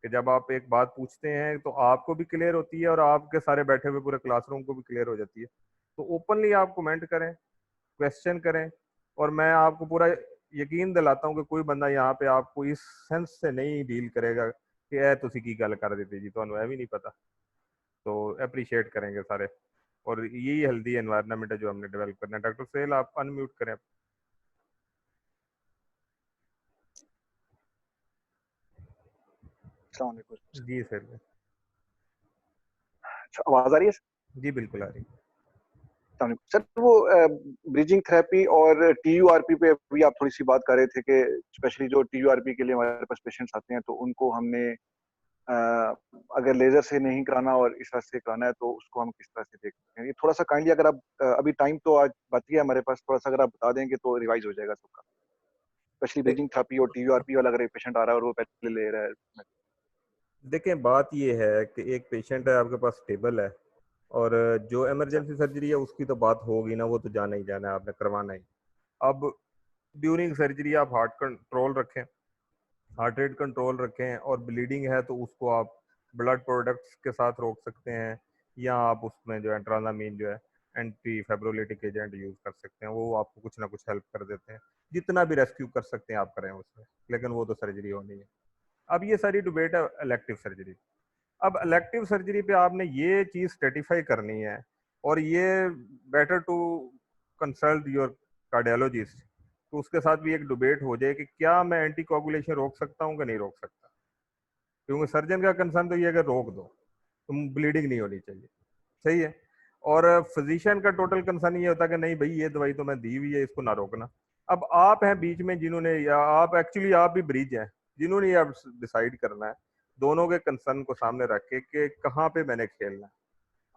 कि जब आप एक बात पूछते हैं तो आपको भी क्लियर होती है और आपके सारे बैठे हुए पूरे क्लासरूम को भी क्लियर हो जाती है। तो ओपनली आप कमेंट करें, क्वेश्चन करें, और मैं आपको पूरा यकीन दिलाता हूँ कि कोई बंदा यहाँ पे आपको इस सेंस से नहीं डील करेगा कि ए तुसी की गल कर देते जी, तो है भी नहीं पता। तो अप्रिशिएट करेंगे सारे, और यही हेल्दी एनवायरनमेंट है जो हमने डेवलप करना है। डॉक्टर सेल आप अनम्यूट करें। जी सर। अच्छा, आवाज आ रही है जी बिल्कुल आ रही है। सर? वो ब्रिजिंग थेरेपी और टीयूआरपी पे भी आप थोड़ी सी बात कर रहे थे कि स्पेशली जो टीयूआरपी के लिए हमारे पास पेशेंट्स आते हैं तो उनको हमने अगर लेजर से नहीं कराना और इस तरह से कराना है तो उसको हम किस तरह से देखते हैं? ये थोड़ा सा काइंडली अगर आप अभी टाइम तो आज बच गया हमारे पास, थोड़ा सा अगर आप बता देंगे तो रिवाइज हो जाएगा सबका, स्पेशली ब्रिजिंग थेरेपी और टीयूआरपी वाला अगर एक पेशेंट आ रहा है और वो पहले ले रहा है। देखें, बात ये है कि एक पेशेंट है आपके पास स्टेबल है, और जो इमरजेंसी सर्जरी है उसकी तो बात होगी ना, वो तो जाना ही जाना है, आपने करवाना ही। अब ड्यूरिंग सर्जरी आप हार्ट कंट्रोल रखें, हार्ट रेट कंट्रोल रखें, और ब्लीडिंग है तो उसको आप ब्लड प्रोडक्ट्स के साथ रोक सकते हैं, या आप उसमें जो है ट्राजामीन जो है एंटी फेब्रोलिटिक एजेंट यूज़ कर सकते हैं, वो आपको कुछ ना कुछ हेल्प कर देते हैं। जितना भी रेस्क्यू कर सकते हैं आप करें उसमें, लेकिन वो तो सर्जरी होनी है। अब ये सारी डिबेट है इलेक्टिव सर्जरी। अब इलेक्टिव सर्जरी पे आपने ये चीज़ स्टेटिफाई करनी है, और ये better to consult your cardiologist, तो उसके साथ भी एक डिबेट हो जाए कि क्या मैं एंटी कोगुलेशन रोक सकता हूँ कि नहीं रोक सकता। क्योंकि सर्जन का कंसर्न तो ये है कि रोक दो, तुम ब्लीडिंग नहीं होनी चाहिए, सही है। और फिजिशियन का टोटल कंसर्न ये होता है कि नहीं भाई ये दवाई तो मैं दी हुई है, इसको ना रोकना। अब आप हैं बीच में जिन्होंने, या आप एक्चुअली आप भी ब्रिज हैं जिन्होंने ये अब डिसाइड करना है, दोनों के कंसर्न को सामने रख के कि कहाँ पे मैंने खेलना है।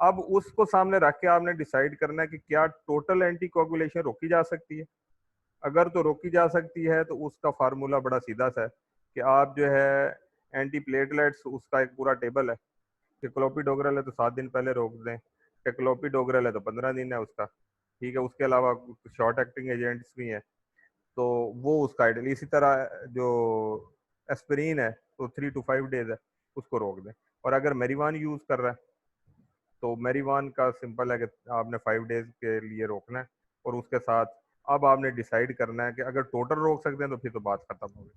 अब उसको सामने रख के आपने डिसाइड करना है कि क्या टोटल एंटी कोगुलेशन रोकी जा सकती है। अगर तो रोकी जा सकती है तो उसका फार्मूला बड़ा सीधा सा है कि आप जो है एंटी प्लेटलेट्स, उसका एक पूरा टेबल है कि क्लोपिडोग्रेल है तो 7 दिन पहले रोक दें, क्लोपिडोग्रेल है तो 15 दिन है उसका, ठीक है। उसके अलावा शॉर्ट एक्टिंग एजेंट्स भी हैं तो वो उसका आइडियल। इसी तरह जो एस्पिरिन है तो 3 to 5 डेज है, उसको रोक दें। और अगर मेरीवान यूज़ कर रहा है तो मेरीवान का सिंपल है कि आपने 5 डेज के लिए रोकना है, और उसके साथ अब आपने डिसाइड करना है कि अगर टोटल रोक सकते हैं तो फिर तो बात खत्म हो गई,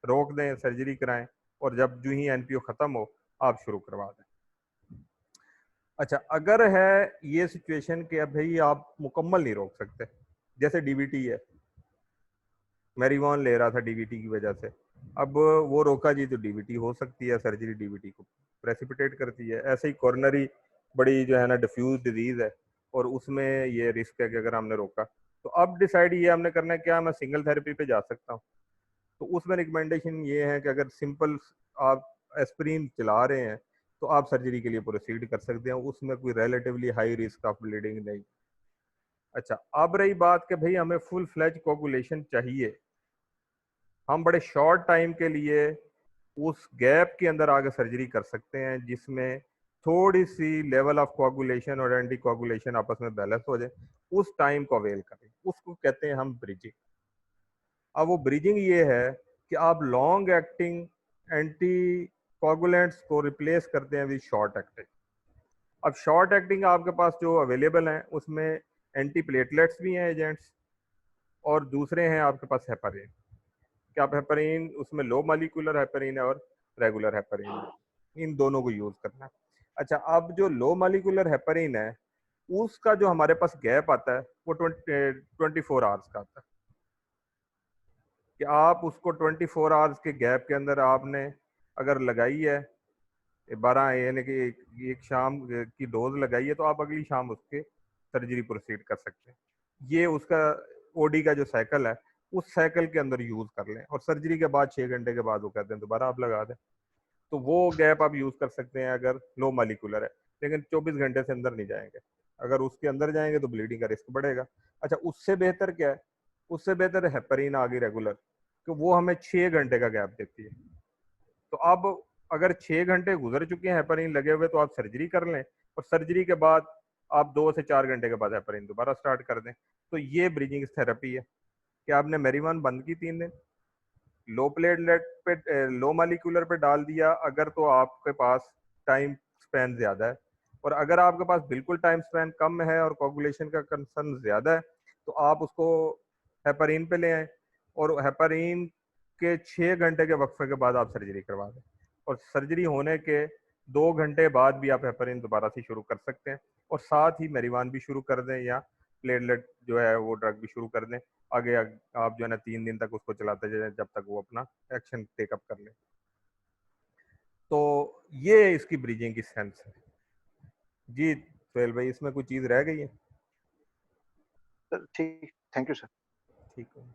रोक दें, सर्जरी कराएं, और जब जो ही एनपीओ खत्म हो आप शुरू करवा दें। अच्छा, अगर है ये सिचुएशन कि अब भाई आप मुकम्मल नहीं रोक सकते, जैसे डीवीटी है, मेरीवान ले रहा था डीवीटी की वजह से, अब वो रोका जी तो डीवीटी हो सकती है, सर्जरी डीवीटी को प्रेसिपिटेट करती है। ऐसे ही कॉर्नरी बड़ी जो है ना डिफ्यूज डिजीज है, और उसमें ये रिस्क है कि अगर हमने रोका तो अब डिसाइड ये हमने करना है क्या मैं सिंगल थेरेपी पे जा सकता हूँ। तो उसमें रिकमेंडेशन ये है कि अगर सिंपल आप एस्पिरिन चला रहे हैं तो आप सर्जरी के लिए प्रोसीड कर सकते हैं, उसमें कोई relatively high risk of bleeding नहीं। अच्छा, अब रही बात कि भाई हमें फुल फ्लैज कोगुलेशन चाहिए, हम बड़े शॉर्ट टाइम के लिए उस गैप के अंदर आगे सर्जरी कर सकते हैं जिसमें थोड़ी सी लेवल ऑफ कोगुलेशन और एंटी कोगुलेशन आपस में बैलेंस हो जाए, उस टाइम को अवेल करें, उसको कहते हैं हम ब्रिजिंग। अब वो ब्रिजिंग ये है कि आप लॉन्ग एक्टिंग एंटी कोगुलेंट्स को रिप्लेस करते हैं विद शॉर्ट एक्टिंग। अब शॉर्ट एक्टिंग आपके पास जो अवेलेबल हैं उसमें एंटी प्लेटलेट्स भी हैं एजेंट्स, और दूसरे हैं आपके पास हेपारिन। क्या आप हेपारिन, उसमें लो मॉलिक्यूलर हेपारिन है और रेगुलर हेपारिन है, इन दोनों को यूज करना है। अच्छा, अब जो लो मॉलिक्यूलर हेपारिन है उसका जो हमारे पास गैप आता है वो 24 आवर्स का आता है, कि आप उसको 24 आवर्स के गैप के अंदर आपने अगर लगाई है 12 यानी कि एक शाम की डोज लगाई है तो आप अगली शाम उसके सर्जरी प्रोसीड कर सकते हैं। ये उसका ओडी का जो साइकिल है उस साइकिल के अंदर यूज कर लें, और सर्जरी के बाद 6 घंटे के बाद वो कहते हैं दोबारा आप लगा दें, तो वो गैप आप यूज कर सकते हैं अगर लो मॉलिक्यूलर है। लेकिन 24 घंटे से अंदर नहीं जाएंगे, अगर उसके अंदर जाएंगे तो ब्लीडिंग का रिस्क बढ़ेगा। अच्छा, उससे बेहतर क्या है, उससे बेहतर है हेपरीन आ गई रेगुलर, कि वो हमें 6 घंटे का गैप देती है। तो अब अगर 6 घंटे गुजर चुके हैं हेपरीन लगे हुए तो आप सर्जरी कर लें, और सर्जरी के बाद आप 2 से 4 घंटे के बाद हेपरिन दोबारा स्टार्ट कर दें। तो ये ब्रिजिंग थेरेपी है कि आपने मेरिवान बंद की 3 दिन, लो प्लेटलेट पे लो मालिक्यूलर पे डाल दिया अगर तो आपके पास टाइम स्पैन ज़्यादा है, और अगर आपके पास बिल्कुल टाइम स्पैन कम है और कोगुलेशन का कंसर्न ज़्यादा है तो आप उसको हेपरिन पे ले आएँ और हेपरिन के 6 घंटे के वक्फे के बाद आप सर्जरी करवा दें, और सर्जरी होने के 2 घंटे बाद भी आप हेपरिन दोबारा से शुरू कर सकते हैं, और साथ ही मेरिवान भी शुरू कर दें या प्लेटलेट जो है वो ड्रग भी शुरू कर दें। आगे आप जो है ना 3 दिन तक उसको चलाते जाएं जब तक वो अपना एक्शन टेकअप कर ले। तो ये इसकी ब्रिजिंग की सेंस है। जी सोहेल भाई, इसमें कोई चीज़ रह गई है? सर ठीक, थैंक यू सर। ठीक है।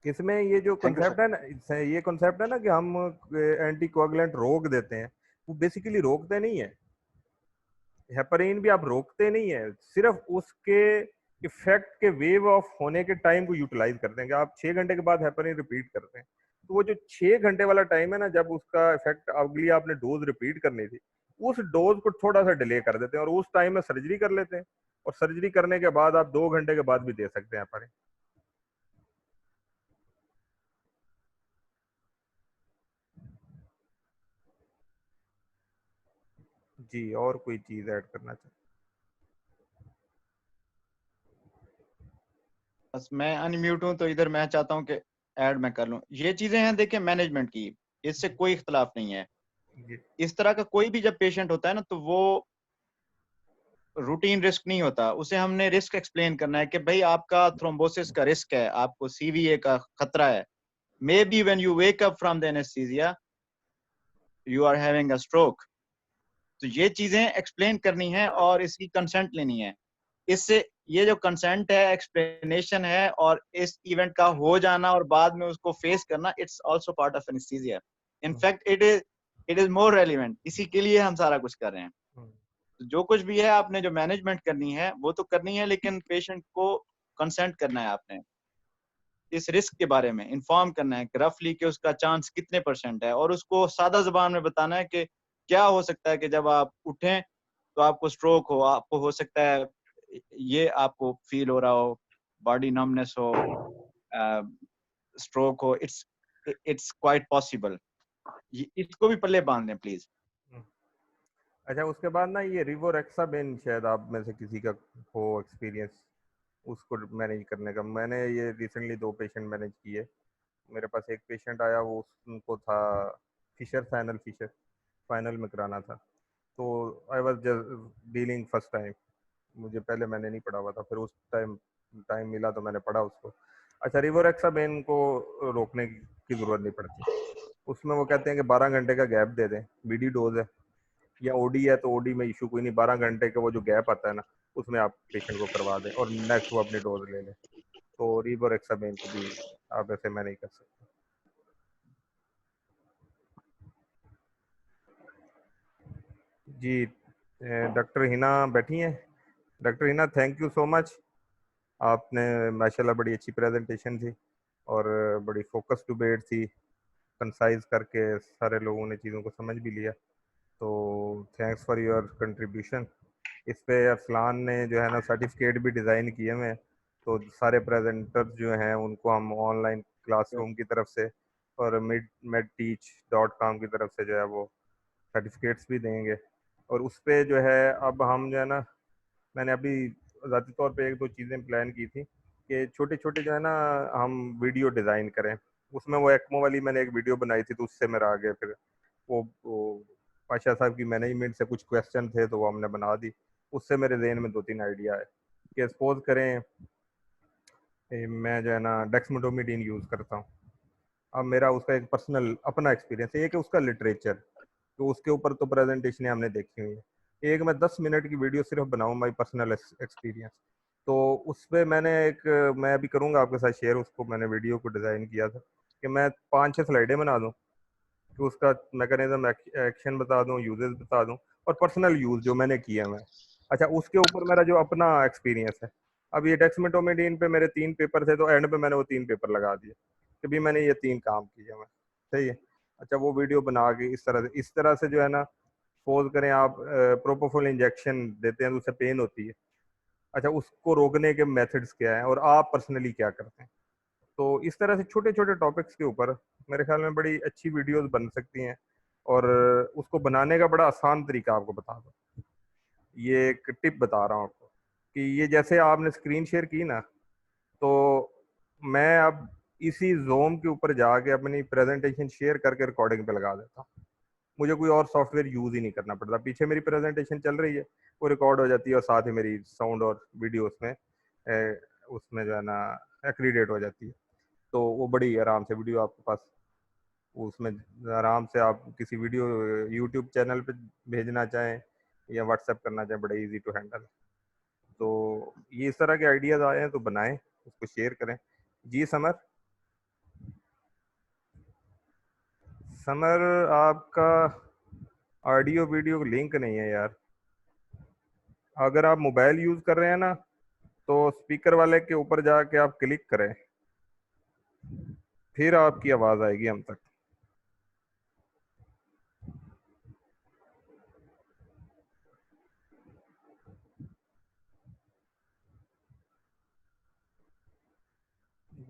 इसमें ये जो Thank you, कॉन्सेप्ट है ना, ये कॉन्सेप्ट है ना कि हम एंटी कोआगुलेंट रोक देते हैं, वो बेसिकली रोकते नहीं है। हेपरिन भी आप रोकते नहीं है, सिर्फ उसके इफेक्ट के वेव ऑफ होने के टाइम को यूटिलाइज करते हैं कि आप 6 घंटे के बाद हेपरिन रिपीट करते हैं, तो वो जो 6 घंटे वाला टाइम है ना, जब उसका इफेक्ट अगली आपने डोज रिपीट करनी थी, उस डोज को थोड़ा सा डिले कर देते हैं और उस टाइम में सर्जरी कर लेते हैं, और सर्जरी करने के बाद आप 2 घंटे के बाद भी दे सकते हैं हेपरिन। जी, और कोई चीज ऐड करना चाहते? बस मैं अनम्यूट हूँ तो इधर मैं चाहता हूँ कि ऐड मैं कर लूँ। ये चीजें हैं देखिए मैनेजमेंट की, इससे कोई इख्तलाफ नहीं है। जी इस तरह का कोई भी जब पेशेंट होता है ना, तो वो रूटीन रिस्क नहीं होता, उसे हमने रिस्क एक्सप्लेन करना है कि भाई आपका थ्रोम्बोसिस का रिस्क है, आपको सीवीए का खतरा है, maybe when you wake up from the anaesthesia you are having a stroke. तो ये चीजें एक्सप्लेन करनी है और इसकी कंसेंट लेनी है। इससे ये जो कंसेंट है, एक्सप्लेनेशन है, और इस इवेंट का हो जाना और बाद में उसको फेस करना, it's also part of anaesthesia. In fact it is more relevant, इसी के लिए हम सारा कुछ कर रहे हैं। तो जो कुछ भी है आपने जो मैनेजमेंट करनी है वो तो करनी है, लेकिन पेशेंट को कंसेंट करना है, आपने इस रिस्क के बारे में इन्फॉर्म करना है कि रफली कि उसका चांस कितने % है, और उसको सादा जुबान में बताना है कि क्या हो सकता है कि जब आप उठें तो आपको स्ट्रोक हो, आपको हो सकता है ये आपको फील हो रहा हो, बॉडी नमनेस हो, स्ट्रोक हो, इट्स क्वाइट पॉसिबल। इसको भी पल्ले बांध लें प्लीज। अच्छा, उसके बाद ना ये रिवोरेक्साबेन, शायद आप में से किसी का हो एक्सपीरियंस उसको मैनेज करने का। मैंने ये रिसेंटली 2 पेशेंट मैनेज किए। मेरे पास एक पेशेंट आया, वो उनको था फिशर, फाइनल में कराना था, तो I was just dealing first time, मुझे पहले मैंने नहीं पढ़ा हुआ था, फिर उस टाइम मिला तो मैंने पढ़ा उसको। अच्छा, रिवोरेक्साबेन को रोकने की ज़रूरत नहीं पड़ती, उसमें वो कहते हैं कि 12 घंटे का गैप दे दें, बीडी डोज है या ओडी है तो ओडी में इशू कोई नहीं, 12 घंटे का वो जो गैप आता है ना, उसमें आप पेशेंट को करवा दें और नेक्स्ट वो अपनी डोज ले लें। तो रिवोरेक्साबेन को भी आप ऐसे मैनेज कर सकते हैं। जी डॉक्टर हिना बैठी हैं। Doctor Hina, thank you so much, आपने माशाल्लाह बड़ी अच्छी प्रेजेंटेशन थी और बड़ी फोकस डिबेट थी, कंसाइज करके सारे लोगों ने चीज़ों को समझ भी लिया, तो थैंक्स फॉर योर कंट्रीब्यूशन। इस पे अरसलान ने जो है ना सर्टिफिकेट भी डिज़ाइन किए हुए हैं, तो सारे प्रेजेंटर्स जो हैं उनको हम ऑनलाइन क्लासरूम की तरफ से और medteach.com की तरफ से जो है वो सर्टिफिकेट्स भी देंगे। और उस पे जो है अब हम जो है ना, मैंने अभी ज़ाती तौर पे 1-2 चीज़ें प्लान की थी कि छोटे छोटे जो है ना हम वीडियो डिज़ाइन करें। उसमें वो एक्मो वाली मैंने एक वीडियो बनाई थी, तो उससे मेरा आगे फिर वो पाशा साहब की मैनेजमेंट से कुछ क्वेश्चन थे तो वो हमने बना दी। उससे मेरे जहन में 2-3 आइडिया है कि सपोज करें मैं जो है ना डेक्समेटोमिडीन यूज़ करता हूँ। अब मेरा उसका एक पर्सनल अपना एक्सपीरियंस है, एक है उसका लिटरेचर, तो उसके ऊपर तो प्रेजेंटेशनें हमने देखी हुई है। एक मैं 10 मिनट की वीडियो सिर्फ बनाऊँ माई पर्सनल एक्सपीरियंस, तो उस पर मैंने मैं अभी करूँगा आपके साथ शेयर, उसको मैंने वीडियो को डिज़ाइन किया था कि मैं 5-6 स्लाइडें बना दूँ, कि उसका मैकेनिज्म एक्शन बता दूँ, यूजेस बता दूँ और पर्सनल यूज़ जो मैंने किया है। अच्छा, उसके ऊपर मेरा जो अपना एक्सपीरियंस है। अब ये डेक्समेटोमिडीन पे मेरे 3 पेपर थे, तो एंड पे मैंने वो 3 पेपर लगा दिए कि भी मैंने ये 3 काम किए हैं, सही है। अच्छा, वो वीडियो बना के इस तरह से जो है ना, सपोज करें आप प्रोपोफोल इंजेक्शन देते हैं तो उससे पेन होती है, अच्छा उसको रोकने के मेथड्स क्या हैं और आप पर्सनली क्या करते हैं। तो इस तरह से छोटे छोटे टॉपिक्स के ऊपर मेरे ख्याल में बड़ी अच्छी वीडियोस बन सकती हैं, और उसको बनाने का बड़ा आसान तरीका आपको बता दो। ये एक टिप बता रहा हूँ आपको कि ये जैसे आपने स्क्रीन शेयर की ना, तो मैं अब इसी ज़ूम के ऊपर जाके अपनी प्रेजेंटेशन शेयर करके रिकॉर्डिंग पे लगा देता हूँ। मुझे कोई और सॉफ्टवेयर यूज़ ही नहीं करना पड़ता, पीछे मेरी प्रेजेंटेशन चल रही है, वो रिकॉर्ड हो जाती है और साथ ही मेरी साउंड और वीडियो उसमें जो है ना एक्रीडेट हो जाती है। तो वो बड़ी आराम से वीडियो आपके पास, उसमें आराम से आप किसी वीडियो यूट्यूब चैनल पे भेजना चाहें या व्हाट्सएप करना चाहें, बड़ा इजी टू हैंडल। तो ये इस तरह के आइडियाज़ आए हैं तो बनाएं, उसको शेयर करें। जी समर, समर आपका ऑडियो वीडियो लिंक नहीं है यार। अगर आप मोबाइल यूज़ कर रहे हैं ना, तो स्पीकर वाले के ऊपर जाके आप क्लिक करें, फिर आपकी आवाज़ आएगी हम तक।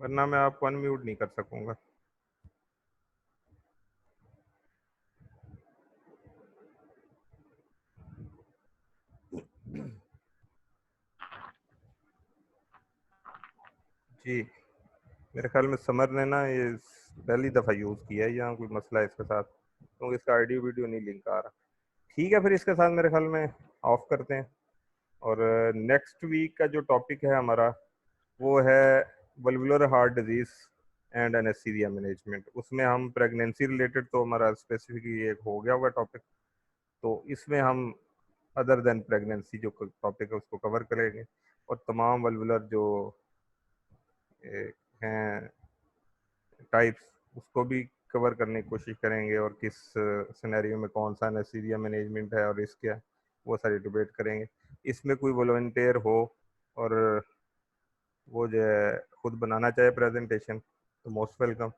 वरना मैं आपको अनम्यूट नहीं कर सकूंगा। जी, मेरे ख्याल में समर ने ना ये पहली दफ़ा यूज़ किया है, यहाँ कोई मसला है इसके साथ, तो इसका ऑडियो वीडियो नहीं लिंक आ रहा। ठीक है, फिर इसके साथ मेरे ख्याल में ऑफ करते हैं। और नेक्स्ट वीक का जो टॉपिक है हमारा, वो है valvular heart disease and anaesthesia management. उसमें हम प्रेगनेंसी रिलेटेड तो हमारा स्पेसिफिकली एक हो गया होगा टॉपिक, तो इसमें हम अदर देन प्रेगनेंसी जो टॉपिक है उसको कवर करेंगे, और तमाम वल्वुलर जो हैं टाइप्स उसको भी कवर करने की कोशिश करेंगे, और किस सिनेरियो में कौन सा एनेस्थीसिया मैनेजमेंट है और इसके, वो सारी डिबेट करेंगे। इसमें कोई वॉलंटियर हो और वो जो है खुद बनाना चाहे प्रेजेंटेशन तो मोस्ट वेलकम,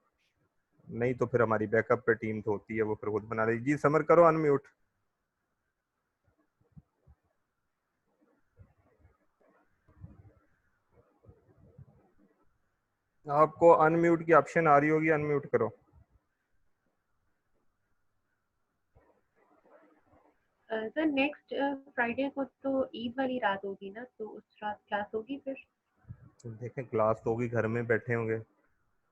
नहीं तो फिर हमारी बैकअप पे टीम तो होती है, वो फिर खुद बना लेगी। जी समर करो अनम्यूट। आपको अनम्यूट की ऑप्शन आ रही होगी, अनम्यूट करो। सर नेक्स्ट फ्राइडे को तो ईद वाली रात होगी ना, तो उस रात क्लास होगी फिर? तो देखें, क्लास तो होगी, घर में बैठे होंगे,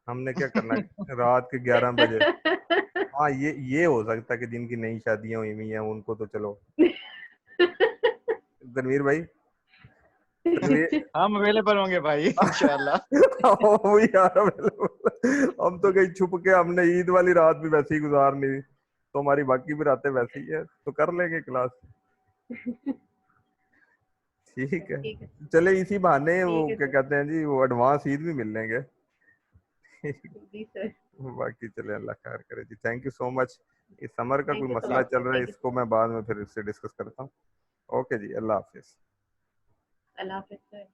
हमने क्या करना रात के 11 बजे। हाँ, ये हो सकता है कि जिनकी नई शादियां हुई हुई हैं उनको तो चलो। तनवीर भाई, तनवीर हम अवेलेबल होंगे भाई इंशाल्लाह। वो यार available। हम तो कहीं छुप के, हमने ईद वाली रात भी वैसे ही गुजारनी, तो हमारी बाकी भी रातें वैसी ही है, तो कर लेंगे क्लास। ठीक है, ठीक है, चले इसी बहाने वो ठीक है क्या सर। कहते हैं जी, वो एडवांस ईद भी मिल लेंगे। जी सर। बाकी चले, अल्लाह खैर करे जी। Thank you so much. इस समर का थैंक कोई यू सो मसला मच चल सर, रहा है, थैंक यू। इसको मैं बाद में फिर इससे डिस्कस करता हूँ। ओके जी, अल्लाह हाफिज। अल्लाह हाफिज सर।